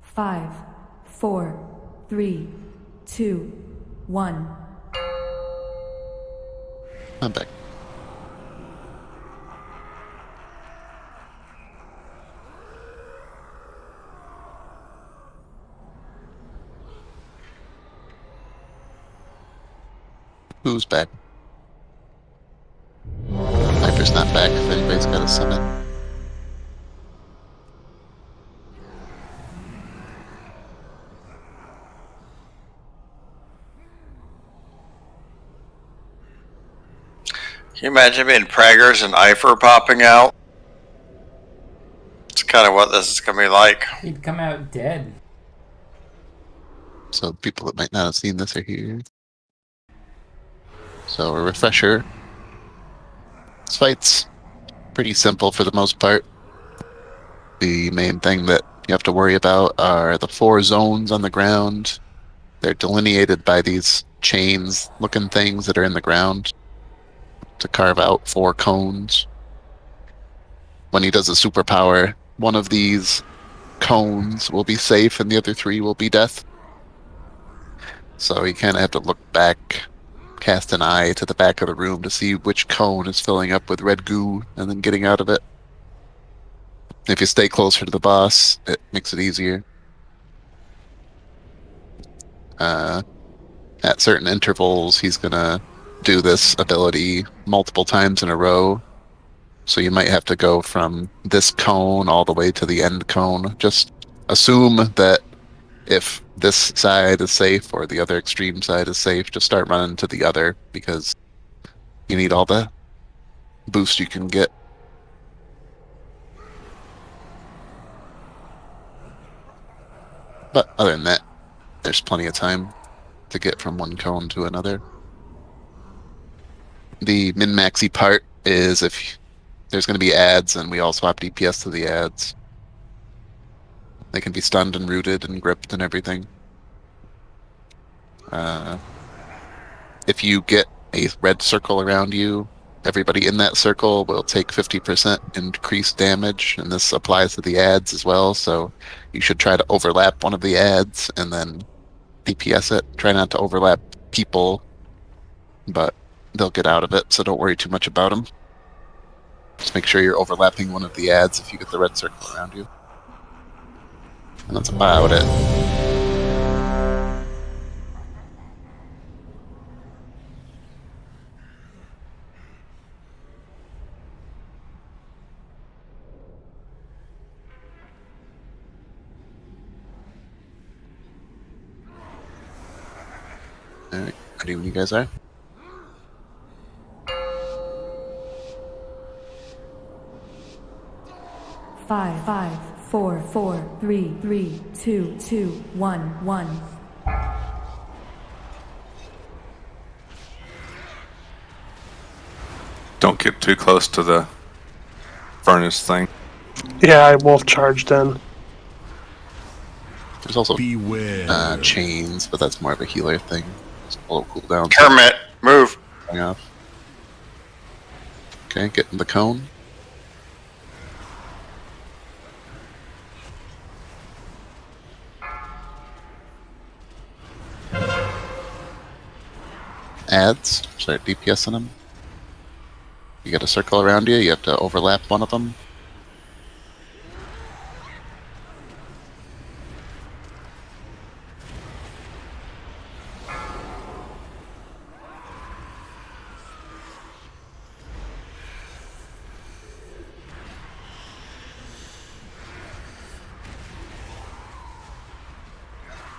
Five, four, three, two, one. I'm back. Who's back? Viper's not back if anybody's got a summon. Can you imagine being Praggers and Eifer popping out? It's kind of what this is going to be like. He'd come out dead. So people that might not have seen this are here. So a refresher. This fight's pretty simple for the most part. The main thing that you have to worry about are the 4 zones on the ground. They're delineated by these chains looking things that are in the ground to carve out 4 cones. when he does a superpower, one of these cones will be safe and the other 3 will be death. So you kind of have to look back, cast an eye to the back of the room to see which cone is filling up with red goo and then getting out of it. If you stay closer to the boss, it makes it easier. At certain intervals, he's gonna do this ability multiple times in a row. So you might have to go from this cone all the way to the end cone. Just assume that if this side is safe or the other extreme side is safe, just start running to the other because you need all the boost you can get. But other than that, there's plenty of time to get from one cone to another. The min-maxy part is if there's going to be ads, and we all swap DPS to the ads. They can be stunned and rooted and gripped and everything. If you get a red circle around you, everybody in that circle will take 50% increased damage, and this applies to the ads as well, so you should try to overlap one of the ads and then DPS it. Try not to overlap people, but they'll get out of it, so don't worry too much about them. Just make sure you're overlapping one of the ads if you get the red circle around you. And that's about it. Alright, ready when you guys are? Five, 4, 4, 3, 3, 2, 2, 1, 1. Don't get too close to the furnace thing. Yeah, I wolf charged in. There's also chains, but that's more of a healer thing. Just a little cooldown. Kermit, move. Off. Okay, get in the cone. Ads, start DPSing them. You get a circle around you, you have to overlap one of them.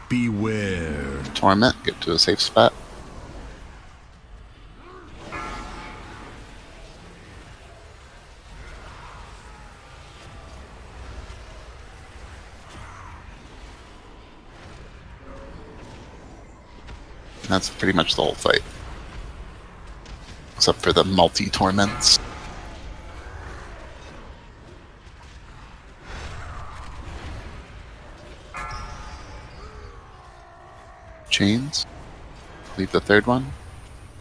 Beware. Torment, get to a safe spot. That's pretty much the whole fight. Except for the multi-torments. Chains. Leave the third one.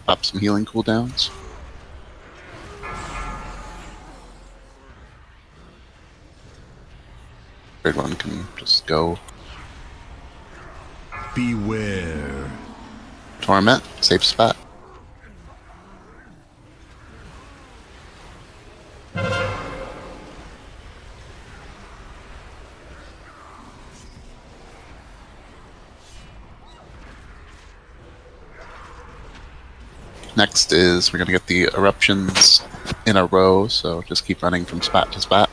Pop some healing cooldowns. Third one can just go. Beware. Torment, safe spot. Next is we're going to get the eruptions in a row, so just keep running from spot to spot.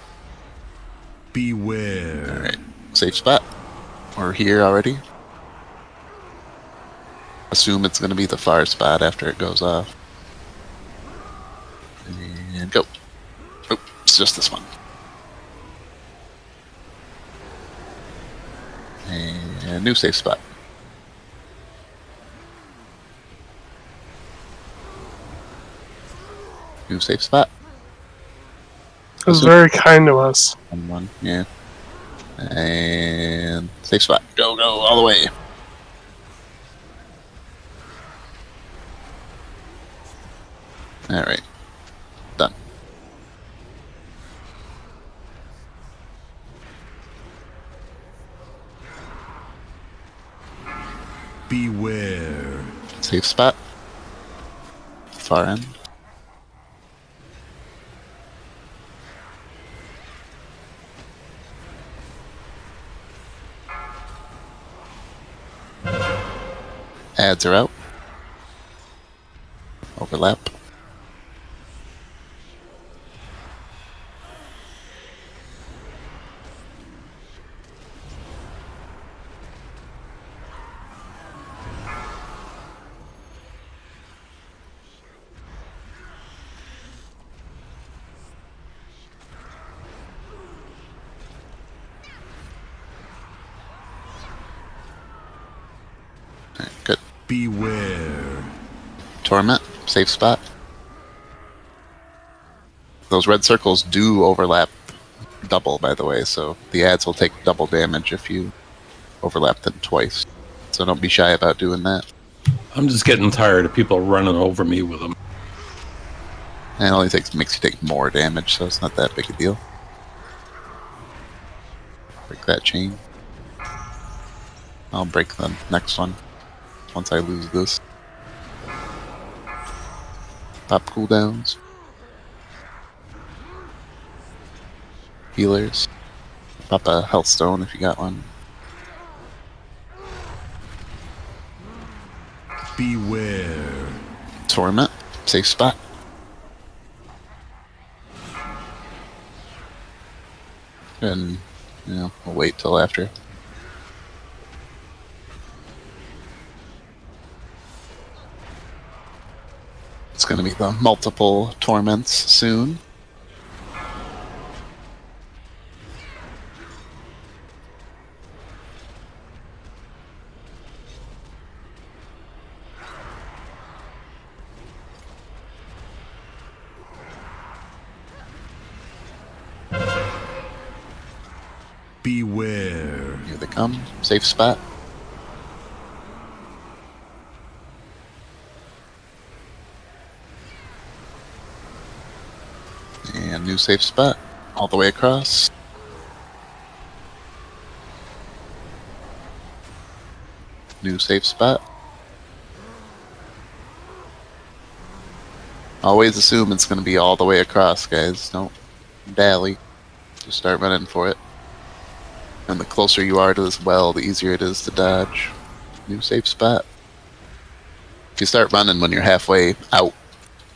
Beware. Alright, safe spot. We're here already. Assume it's going to be the far spot after it goes off. And go. Oh, it's just this one. And new safe spot. New safe spot. It was very kind to us. One, yeah. And safe spot. Go, go, all the way. Alright. Done. Beware. Safe spot. Far end. Ads are out. Overlap. Alright, good. Beware. Torment, safe spot. Those red circles do overlap double, by the way, so the ads will take double damage if you overlap them twice. So don't be shy about doing that. I'm just getting tired of people running over me with them. And it only makes you take more damage, so it's not that big a deal. Break that chain. I'll break the next one once I lose this. Pop cooldowns. Healers. Pop a health stone if you got one. Beware. Torment. Safe spot. And, we'll wait till after. It's going to be the multiple torments soon. Beware. Here they come. Safe spot. And new safe spot. All the way across. New safe spot. Always assume it's going to be all the way across, guys. Don't dally. Just start running for it. And the closer you are to this well, the easier it is to dodge. New safe spot. If you start running when you're halfway out,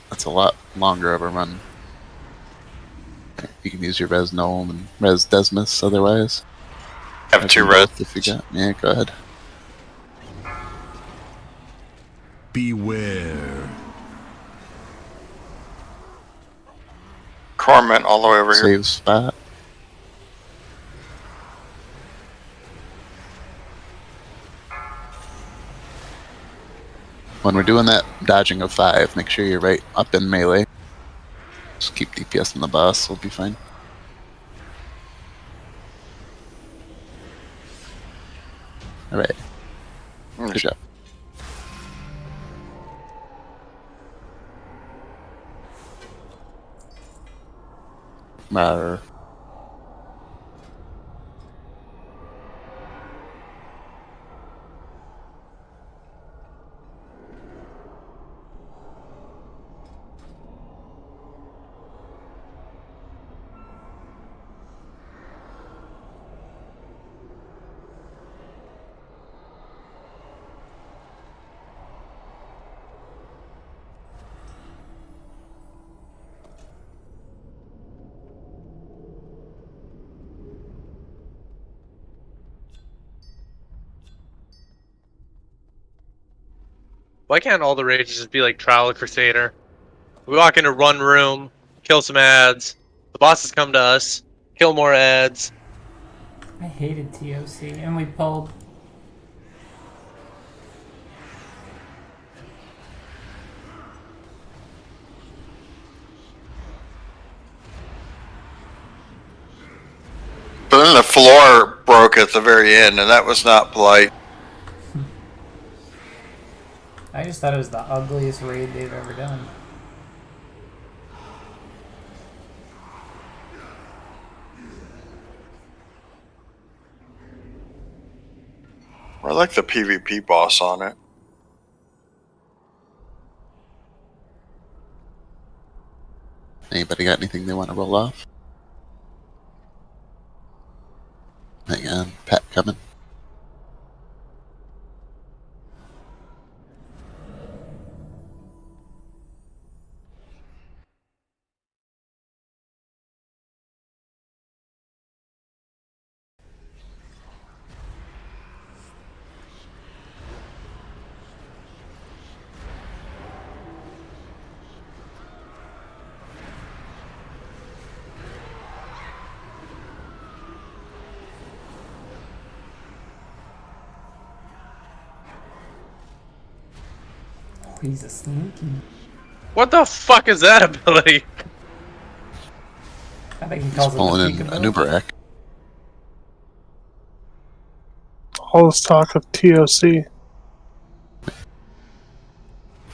that's a lot longer of a run. You can use your Res Gnome and Res Desmus otherwise. Have two res. If you got, yeah, go ahead. Beware. Torment all the way over here. Save spot. When we're doing that dodging of 5, make sure you're right up in melee. Just keep DPS in the boss, we'll be fine. Alright. Good job. Rawr. Why can't all the rages just be like Trial of Crusader? We walk into one room, kill some ads, the bosses come to us, kill more ads. I hated TOC, and we pulled. But then the floor broke at the very end, and that was not polite. I just thought it was the ugliest raid they've ever done. I like the PvP boss on it. Anybody got anything they want to roll off? Hang on, Pat coming. He's a sneaky. What the fuck is that ability? I think he He's calls it pulling the in a Nubarak. All this talk of TOC.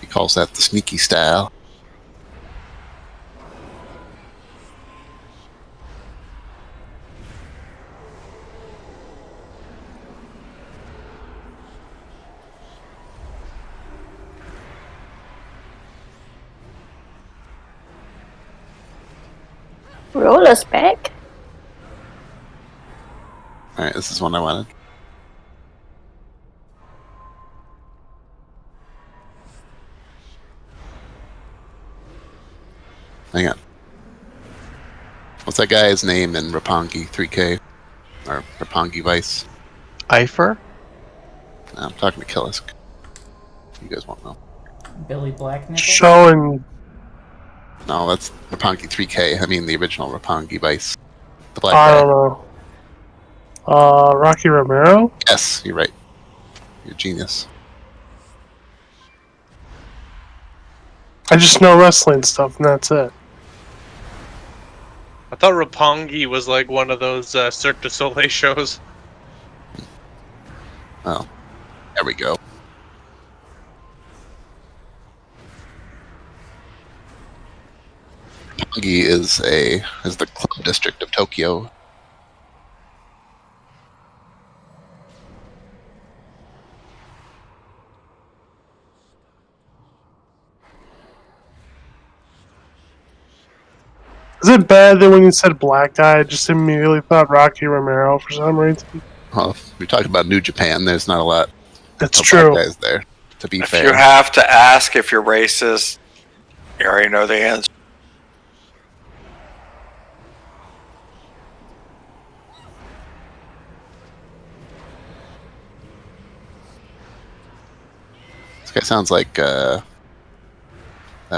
He calls that the sneaky style. Roll us back. Alright, this is one I wanted. Hang on. What's that guy's name in Roppongi 3K? Or Roppongi Vice? Eifer? No, I'm talking to Killisk. You guys won't know. Billy Blacknipple? Showing. No, that's Roppongi 3K. I mean the original Roppongi Vice. The black I guy. don't know. Rocky Romero? Yes, you're right. You're a genius. I just know wrestling stuff, and that's it. I thought Roppongi was like one of those Cirque du Soleil shows. Oh, there we go. Roppongi is the club district of Tokyo. Is it bad that when you said black guy, I just immediately thought Rocky Romero for some reason? Well, if you're talking about New Japan, there's not a lot That's of true. black guys there, to be If fair. you have to ask if you're racist, you already know the answer. This guy sounds like that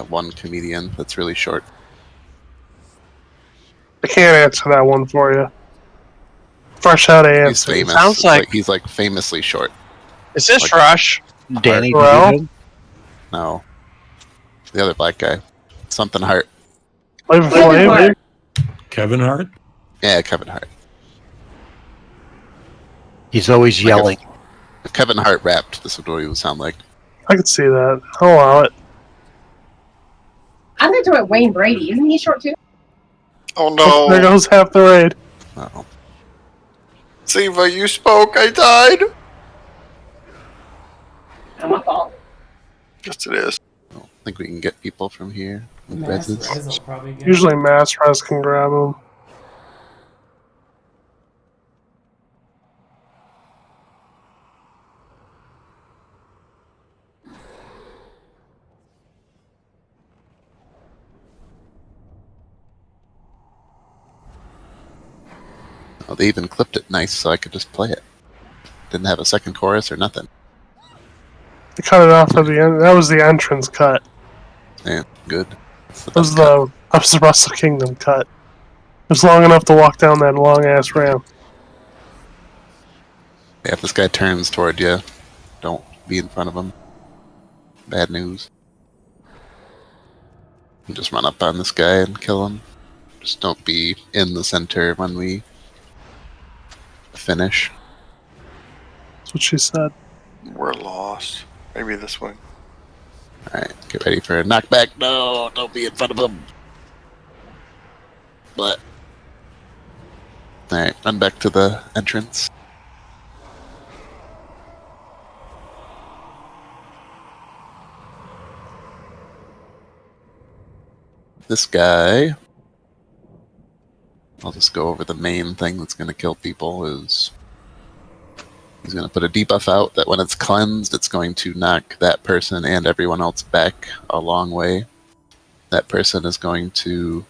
one comedian that's really short. I can't answer that one for you. Fresh out of He's answer. famous. Sounds It's like- he's like famously short. Is this Like- Rush? Danny Well- DeVito? No, the other black guy, something Hart. Flavor Flavor Flav? Flav. Kevin Hart? Yeah, Kevin Hart. He's always Like yelling. If Kevin Hart rapped, this is what he would sound like. I could see that. I'll allow it. I'm into it. Wayne Brady. Isn't he short too? Oh There no. goes half the raid. Uh-oh. Siva, you spoke, I died. Not my fault. Yes, it is. I don't think we can get people from here. With Mass reses. Res will probably get Usually Mass Res can grab him. Oh, they even clipped it nice so I could just play it. Didn't have a second chorus or nothing. They cut it off at the end. That was the entrance cut. Yeah, good. That's the That was best cut. that was the Wrestle Kingdom cut. It was long enough to walk down that long ass ramp. Yeah, if this guy turns toward you, don't be in front of him. Bad news. You just run up on this guy and kill him. Just don't be in the center when we finish. That's what she said. We're lost. Maybe this way. Alright, get ready for a knockback. No, don't be in front of him. But. Alright, run back to the entrance. this guy, I'll just go over the main thing that's going to kill people. Is he's going to put a debuff out that when it's cleansed, it's going to knock that person and everyone else back a long way. That person is going to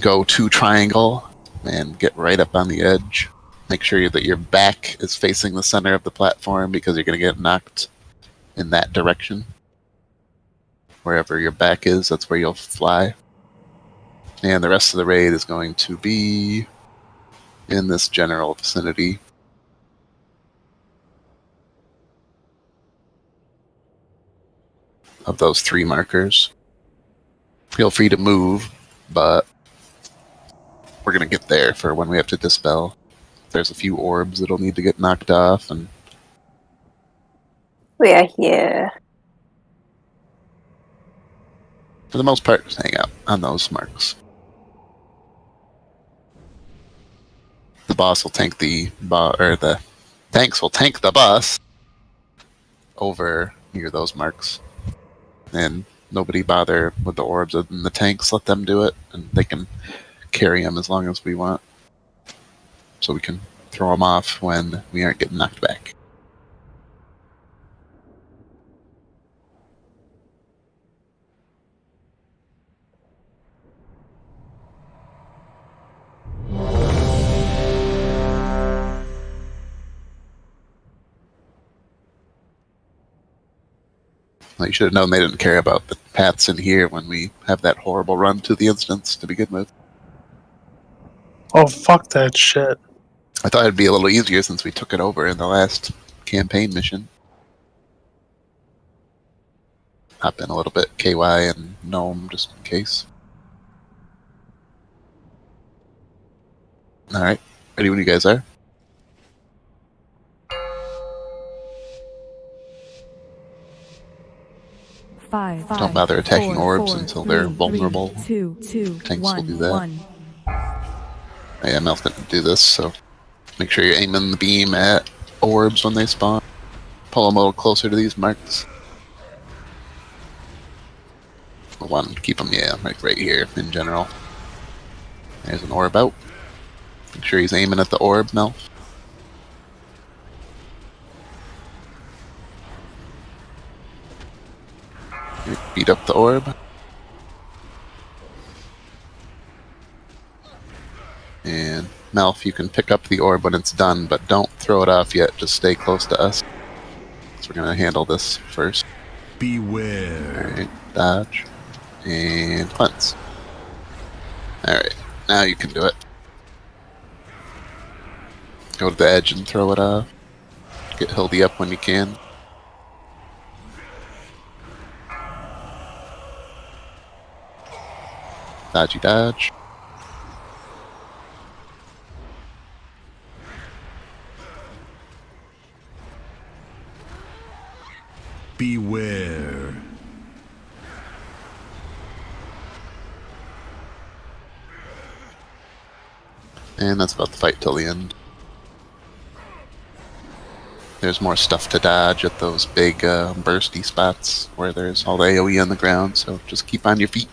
go to triangle and get right up on the edge. Make sure that your back is facing the center of the platform because you're going to get knocked in that direction. Wherever your back is, that's where you'll fly. And the rest of the raid is going to be in this general vicinity. Of those 3 markers. Feel free to move, but we're going to get there for when we have to dispel. There's a few orbs that'll need to get knocked off, and We are here. for the most part, just hang out on those marks. The boss will tank the the tanks will tank the boss over near those marks, and nobody bother with the orbs other than the tanks. Let them do it, and they can carry them as long as we want, so we can throw them off when we aren't getting knocked back. Well, you should have known they didn't care about the paths in here when we have that horrible run to the instance to begin with. Oh, fuck that shit. I thought it'd be a little easier since we took it over in the last campaign mission. Hop in a little bit KY and Gnome just in case. Alright, ready when you guys are. Don't bother attacking orbs until they're vulnerable. Tanks will do that. Yeah, Mel's gonna do this, so make sure you're aiming the beam at orbs when they spawn. Pull them a little closer to these marks. One, keep them, yeah, right here in general. There's an orb out. Make sure he's aiming at the orb, Mel. Beat up the orb. And Melf, you can pick up the orb when it's done, but don't throw it off yet. Just stay close to us. So we're going to handle this first. Beware. Alright, dodge. And cleanse. Alright, now you can do it. Go to the edge and throw it off. Get Hildy up when you can. Dodgy dodge. Beware. And that's about the fight till the end. There's more stuff to dodge at those big bursty spots where there's all the AoE on the ground, so just keep on your feet.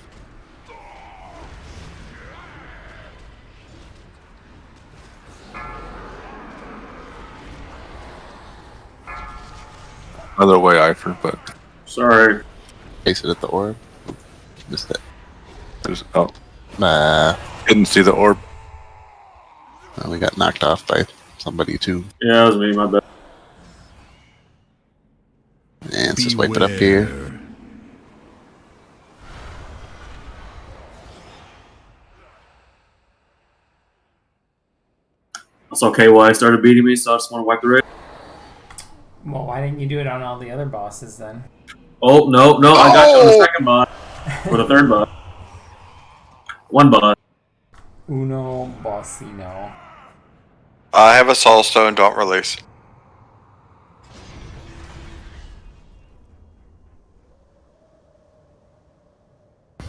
Other way, Ifer, but sorry. Face it at the orb. Missed it. There's Didn't see the orb. We got knocked off by somebody too. Yeah, that was me, my bad. And let's just wipe it up here. That's okay. Why I started beating me, so I just want to wipe the raid. Well, why didn't you do it on all the other bosses then? Oh, no, I got you on the second bot. Or the third bot. One bot. Uno bossino. I have a soul stone, don't release.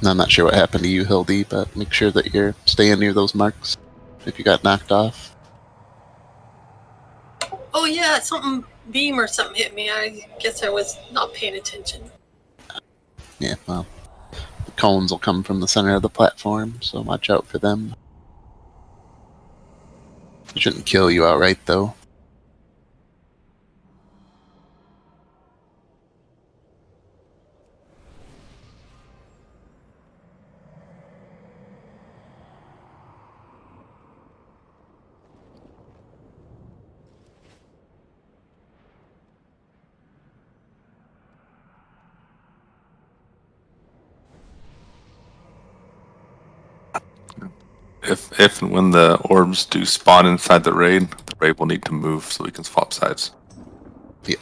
I'm not sure what happened to you, Hildy, but make sure that you're staying near those marks if you got knocked off. Oh yeah, something beam or something hit me. I guess I was not paying attention. Yeah, well, cones will come from the center of the platform, so watch out for them. Shouldn't kill you outright, though. If and when the orbs do spawn inside the raid will need to move so we can swap sides. Yeah.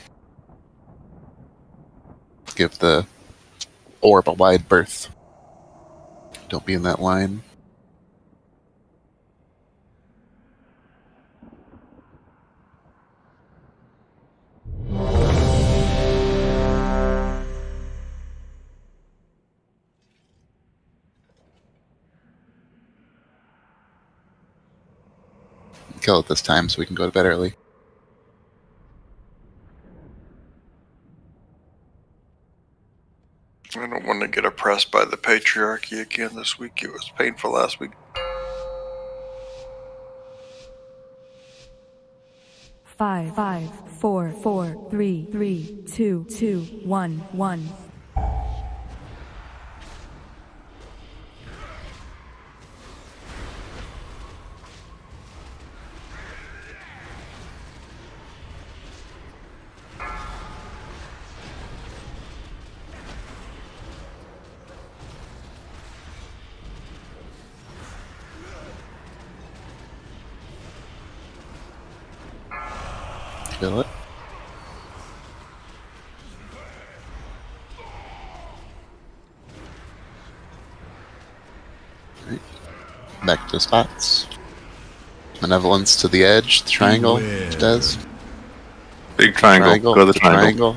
Give the orb a wide berth. Don't be in that line. Kill it this time so we can go to bed early. I don't want to get oppressed by the patriarchy again this week. It was painful last week. 5, 4, 4, 3, 2, 1, 1. Kill it. Right. Back to spots. Malevolence to the edge. The triangle. Which does. Big triangle. Go to the triangle.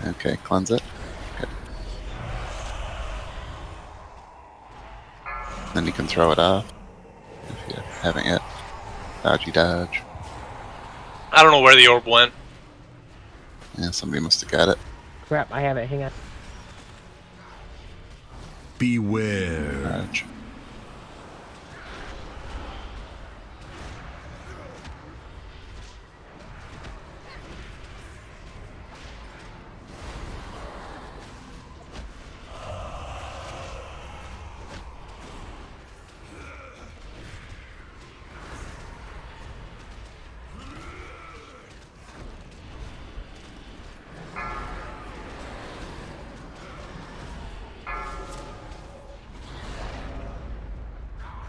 Okay, cleanse it. Good. Then you can throw it off if you haven't yet. Dodgy dodge. I don't know where the orb went. Yeah, somebody must have got it. Crap, I have it. Hang on. Beware. Dodge.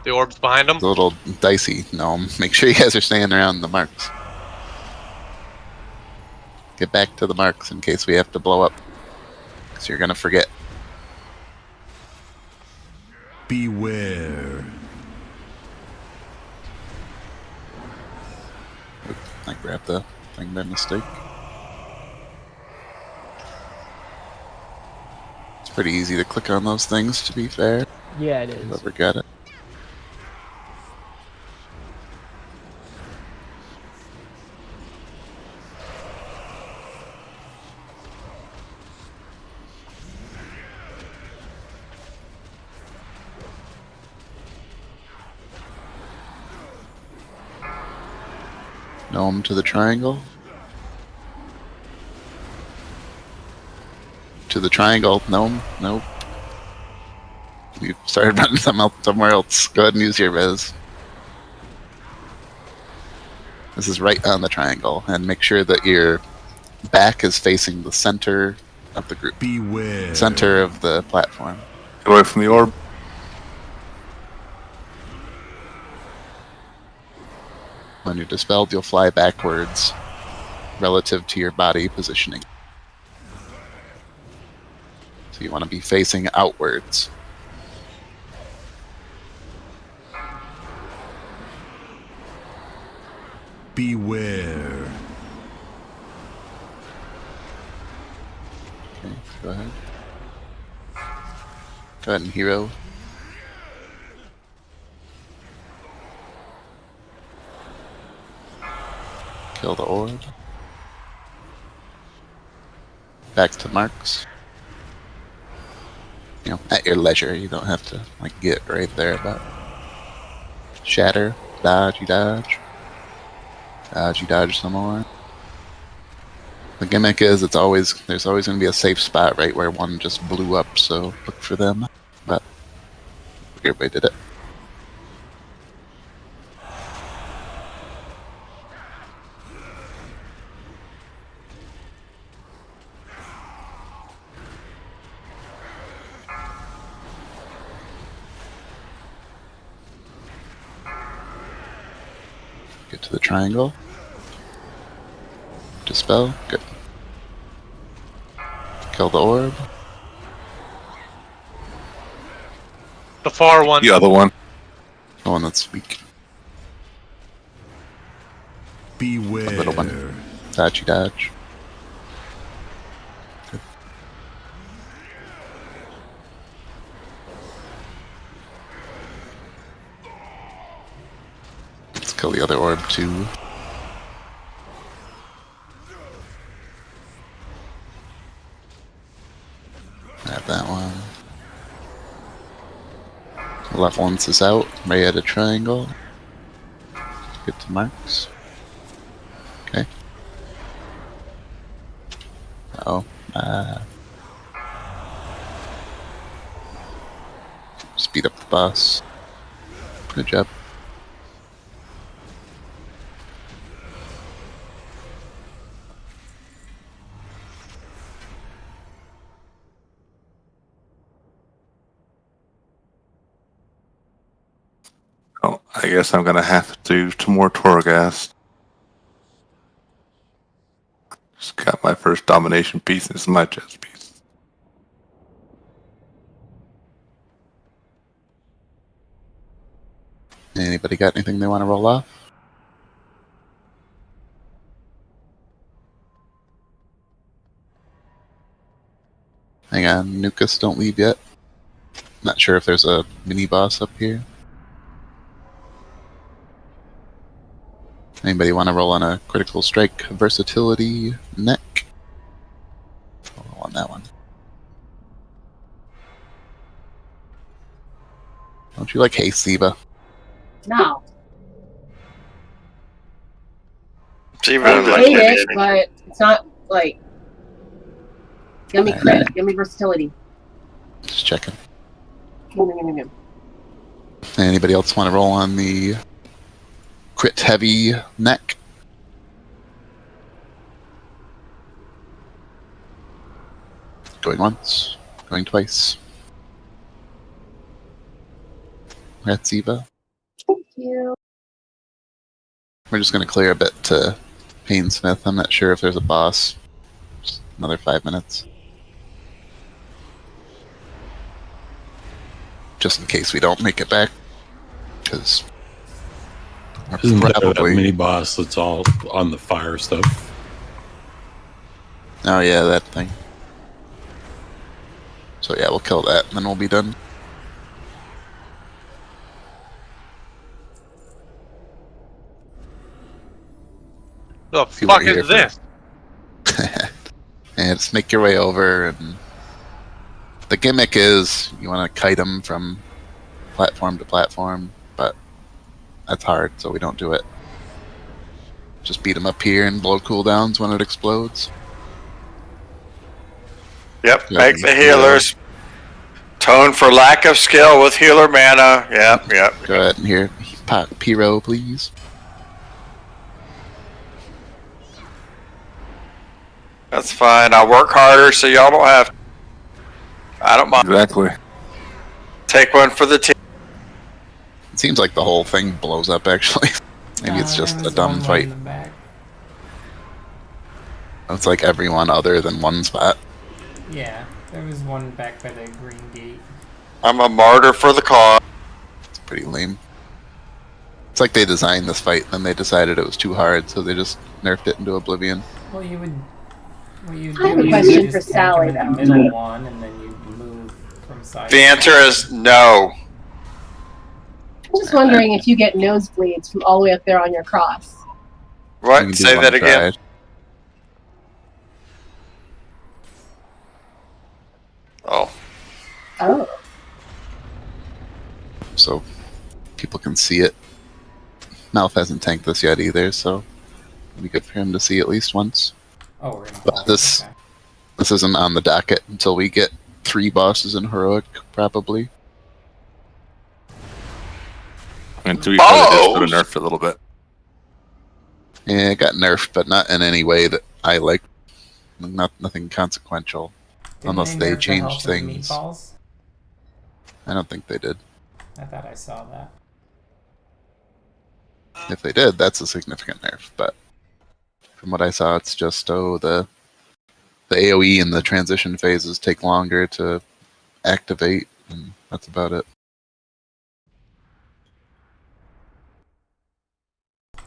The orb's behind him. It's a little dicey. No, make sure you guys are staying around the marks. Get back to the marks in case we have to blow up. Because you're going to forget. Beware. Oops, I grabbed the thing by mistake. It's pretty easy to click on those things, to be fair. Yeah, it is. Whoever got it. Gnome to the triangle. To the triangle. Gnome. Nope. You started running somewhere else. Go ahead and use your res. This is right on the triangle. And make sure that your back is facing the center of the group. Beware. Center of the platform. Get away from the orb. When you're dispelled, you'll fly backwards relative to your body positioning. So you want to be facing outwards. Beware. Okay, go ahead. Go ahead and hero. Kill the orb. back to marks. You know, at your leisure. You don't have to like get right there, but shatter, dodge, you dodge. Dodge, you dodge some more. The gimmick is there's always going to be a safe spot right where one just blew up, so look for them. But everybody did it. Get to the triangle. Dispel. Good. Kill the orb. The far one. The other one. The one that's weak. Beware. The little one. Dodge, you dodge. Good. Let's kill the other orb too. Grab that one. The left one's is out. Right at a triangle. Get to marks. Okay. Uh-oh. Speed up the boss. Good job. Oh, I guess I'm gonna have to do some more Torghast. Just got my first domination piece. This is my chess piece. Anybody got anything they want to roll off? Hang on, Nukas, don't leave yet. Not sure if there's a mini boss up here. Anybody want to roll on a critical strike versatility neck? Roll on that one. Don't you like Hey Siva? No. Siva I like hate it. it, but it's not like. Give me crit. Give me versatility. Just checking. Give. Anybody else want to roll on the crit heavy neck? Going once, going twice. That's Eva. Thank you. We're just going to clear a bit to Painsmith. I'm not sure if there's a boss. Just another 5 minutes. Just in case we don't make it back. Because isn't that a mini boss that's all on the fire stuff? Oh yeah, that thing. So yeah, we'll kill that and then we'll be done. The fuck is this? And just make your way over, and the gimmick is you want to kite them from platform to platform, but that's hard, so we don't do it. Just beat them up here and blow cooldowns when it explodes. Yep, make the healers tone for lack of skill with healer mana. Yep. Go ahead and here, pop Pyro, please. That's fine. I'll work harder so y'all don't have to. I don't mind. Exactly. Take one for the team. It seems like the whole thing blows up, actually. Maybe it's just a dumb fight. It's like everyone other than one spot. Yeah, there was one back by the green gate. I'm a martyr for the cause. It's pretty lame. It's like they designed this fight, and then they decided it was too hard, so they just nerfed it into oblivion. Well, you would. What you I have a do question is for just Sally, tank him in though. the middle one, and then you move from side. The answer is no. I'm just wondering if you get nosebleeds from all the way up there on your cross. What? Say that again. Oh. Oh. So people can see it. Mouth hasn't tanked this yet either, so it'd be good for him to see at least once. Oh, we're gonna. But this isn't on the docket until we get 3 bosses in heroic, probably. And to be fair, they just got nerfed a little bit. Yeah, it got nerfed, but not in any way that I like. Nothing consequential, unless they nerf the change health of the things. meatballs? I don't think they did. I thought I saw that. If they did, that's a significant nerf. But from what I saw, it's just the AOE and the transition phases take longer to activate, and that's about it.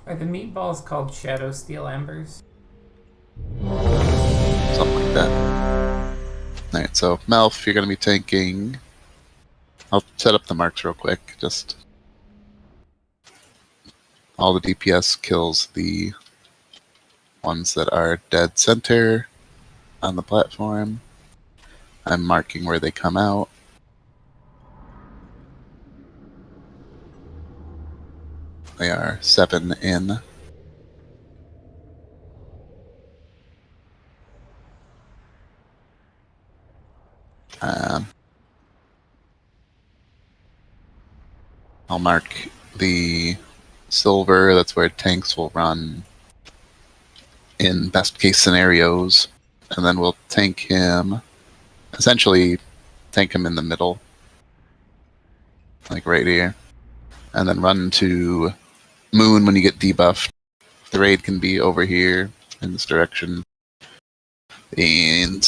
Are the meatballs called Shadow Steel Embers? Something like that. Alright, so Melf, you're going to be tanking. I'll set up the marks real quick. Just all the DPS kills the ones that are dead center on the platform. I'm marking where they come out. They are 7 in. I'll mark the silver, that's where tanks will run in best case scenarios. And then we'll tank him, essentially tank him in the middle, like right here. And then run to Moon when you get debuffed. The raid can be over here in this direction. And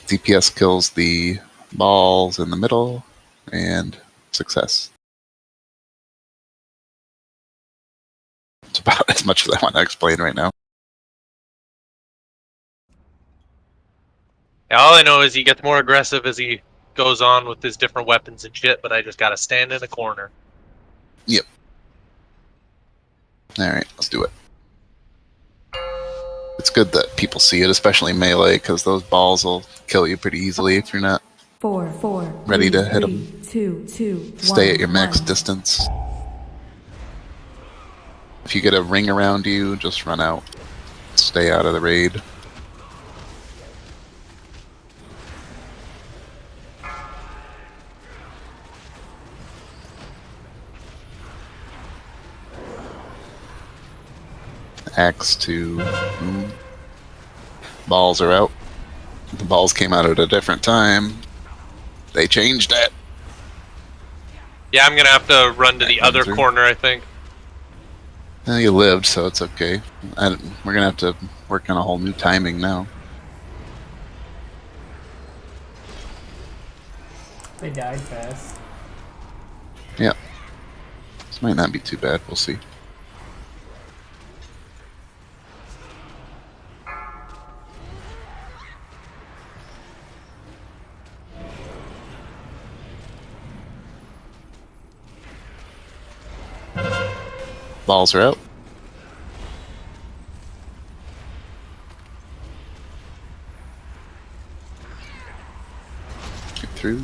DPS kills the balls in the middle, and success. It's about as much as I want to explain right now. Yeah, all I know is he gets more aggressive as he goes on with his different weapons and shit, but I just gotta stand in a corner. Yep. Alright, let's do it. It's good that people see it, especially melee, because those balls will kill you pretty easily if you're not ready to hit them. Stay at your max distance. If you get a ring around you, just run out. Stay out of the raid. Axe to balls are out. The balls came out at a different time. They changed it. Yeah, I'm gonna have to run to the other corner, I think. You lived, so it's okay. We're gonna have to work on a whole new timing now. They died fast. Yep. This might not be too bad. We'll see. Balls are out. Get through.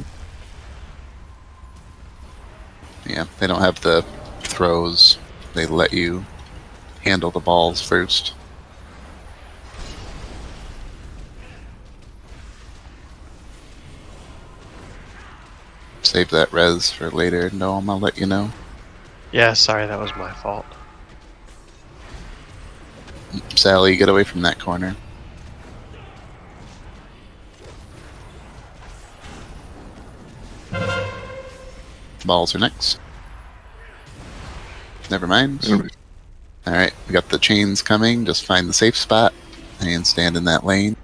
Yeah, they don't have the throws. They let you handle the balls first. Save that res for later, Noam, I'll let you know. Yeah, sorry, that was my fault. Sally, get away from that corner. Balls are next. Never mind. Alright, we got the chains coming. Just find the safe spot and stand in that lane.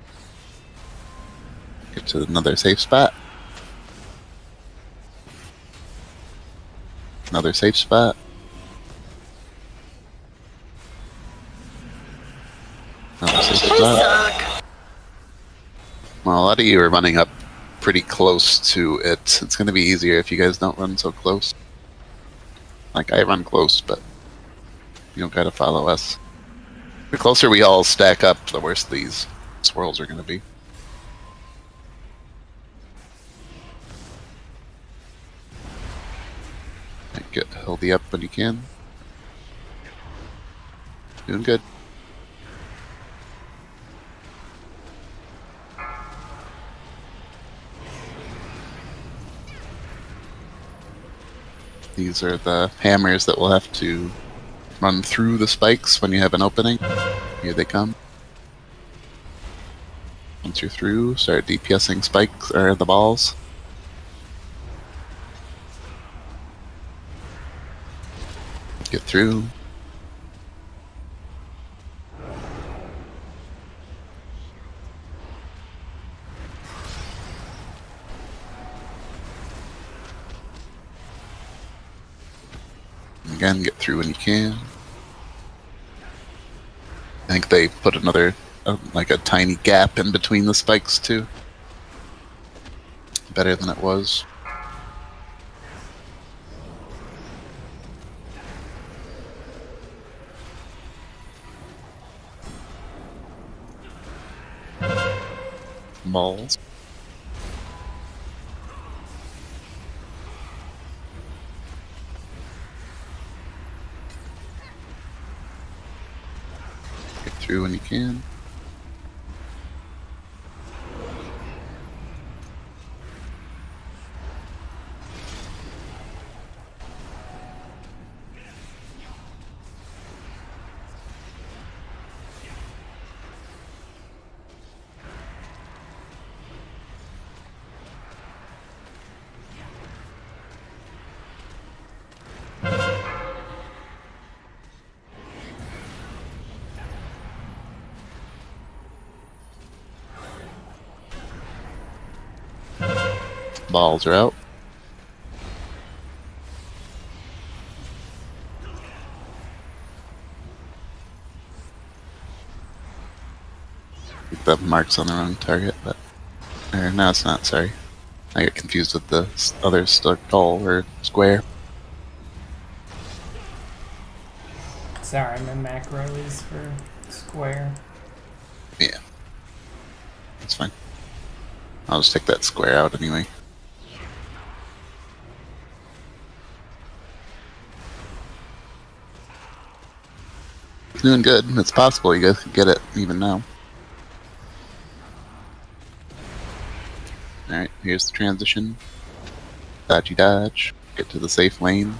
Get to another safe spot. Another safe spot. Another safe spot. Well, a lot of you are running up pretty close to it. It's going to be easier if you guys don't run so close. Like, I run close, but you don't got to follow us. The closer we all stack up, the worse these swirls are going to be. the up when you can. Doing good. These are the hammers that will have to run through the spikes when you have an opening. Here they come. Once you're through, start DPSing spikes or the balls. Get through. Again, get through when you can. I think they put another, like a tiny gap in between the spikes too. Better than it was. Balls. Get through when you can. Balls are out. The mark's on the wrong target, but no, it's not. Sorry, I get confused with the other skull or square. Sorry, my macro is for square. Yeah, that's fine. I'll just take that square out anyway. Doing good. It's possible you guys could get it even now. Alright, here's the transition. Dodgy dodge. Get to the safe lane.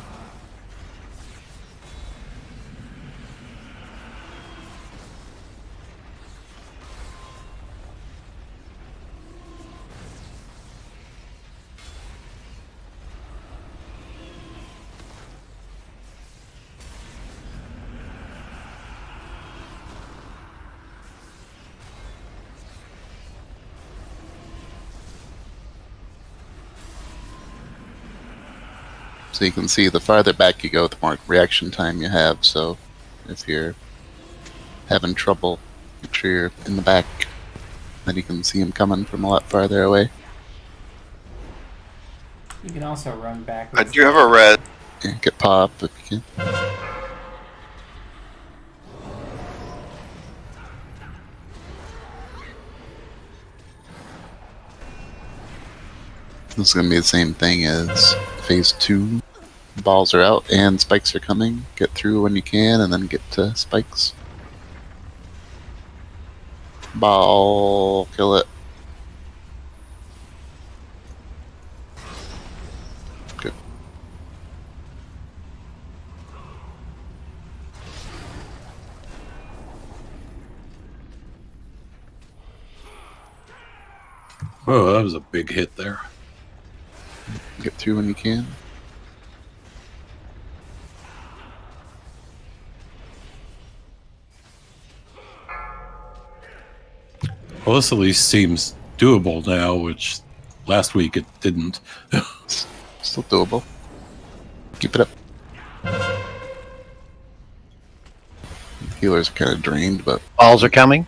So you can see the farther back you go, the more reaction time you have. So if you're having trouble, make sure you're in the back. Then you can see him coming from a lot farther away. You can also run back. I do have a red. Yeah, get pop if you can. This is going to be the same thing as phase 2. Balls are out and spikes are coming. Get through when you can and then get to spikes. Ball, kill it. Good. Oh, that was a big hit there. Get through when you can. Well, this at least seems doable now, which last week it didn't. Still doable. Keep it up. Healers are kind of drained, but... Balls are coming?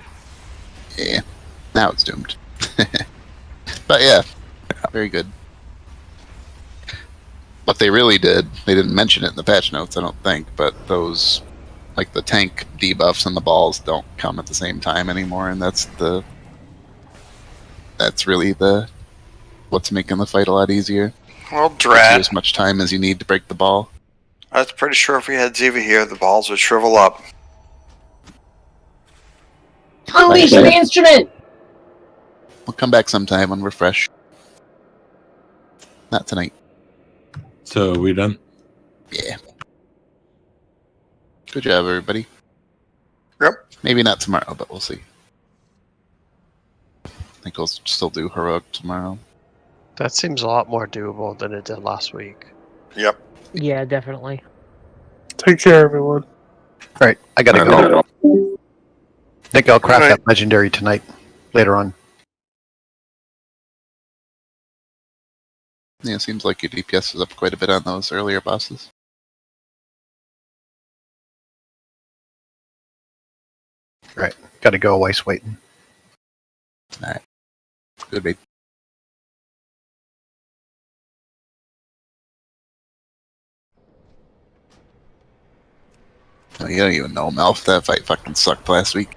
Yeah. Now it's doomed. But yeah, very good. What they really did, they didn't mention it in the patch notes, I don't think, but those, like the tank debuffs and the balls don't come at the same time anymore, and that's really what's making the fight a lot easier. Well, Gives you drat. as much time as you need to break the ball. I was pretty sure if we had Ziva here, the balls would shrivel up. Unleash the instrument! We'll come back sometime when we're fresh. Not tonight. So we done? Yeah. Good job, everybody. Yep. Maybe not tomorrow, but we'll see. I think we'll still do heroic tomorrow. That seems a lot more doable than it did last week. Yep. Yeah, definitely. Take care, everyone. All right, I gotta go. I think I'll craft that legendary tonight, later on. Yeah, it seems like your DPS is up quite a bit on those earlier bosses. Right, gotta go. Weiss waiting. All right. Good, babe. Oh, you don't even know, Melf. That fight fucking sucked last week.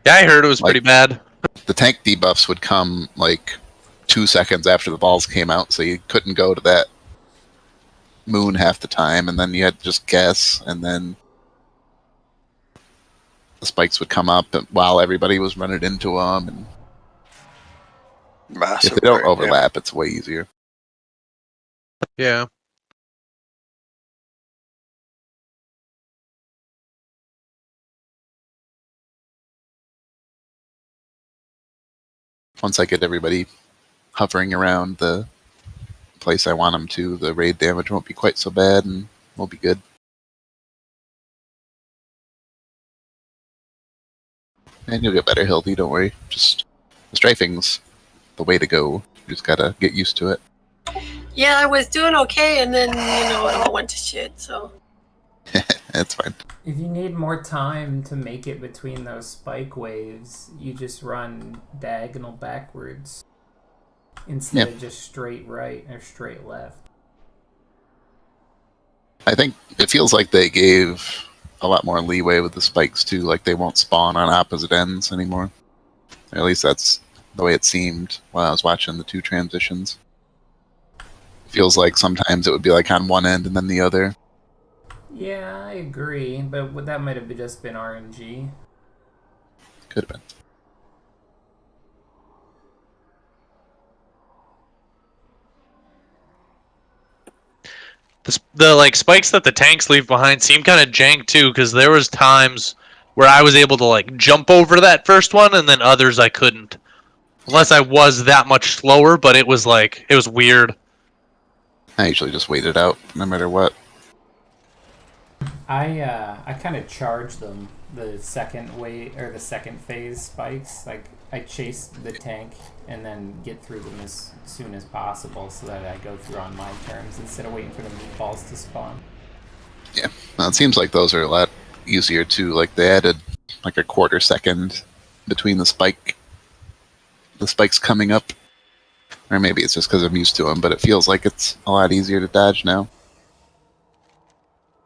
Yeah, I heard it was pretty bad. The tank debuffs would come like 2 seconds after the balls came out, so you couldn't go to that moon half the time, and then you had to just guess, and then the spikes would come up while everybody was running into them, and Massive if they don't rate, overlap, it's way easier. Yeah. Once I get everybody hovering around the place I want them to, the raid damage won't be quite so bad, and we'll be good. And you'll get better, Hildy, don't worry. Just the strafing's the way to go. You just gotta get used to it. Yeah, I was doing okay, and then, it all went to shit, so. That's fine. If you need more time to make it between those spike waves, you just run diagonal backwards instead of just straight right or straight left. I think it feels like they gave a lot more leeway with the spikes too, like they won't spawn on opposite ends anymore. Or at least that's the way it seemed while I was watching the two transitions. It feels like sometimes it would be like on one end and then the other. Yeah, I agree, but that might have just been RNG. Could have been. The spikes that the tanks leave behind seem kind of jank too, because there was times where I was able to jump over that first one, and then others I couldn't, unless I was that much slower. But it was weird. I usually just wait it out no matter what. I kind of charge them the second phase spikes. Like I chase the tank and then get through them as soon as possible, so that I go through on my terms instead of waiting for the meatballs to spawn. Yeah, well, it seems like those are a lot easier too. Like they added like a quarter second between the spikes coming up, or maybe it's just because I'm used to them. But it feels like it's a lot easier to dodge now.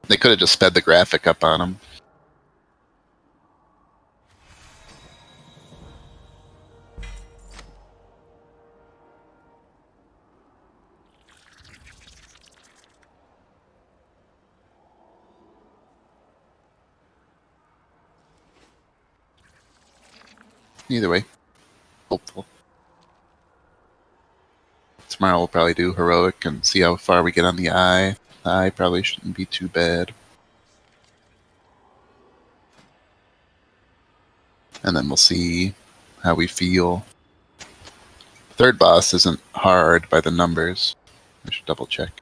They could have just sped the graphic up on them. Either way, hopeful. Tomorrow we'll probably do heroic and see how far we get on the eye. The eye probably shouldn't be too bad. And then we'll see how we feel. Third boss isn't hard by the numbers. I should double check.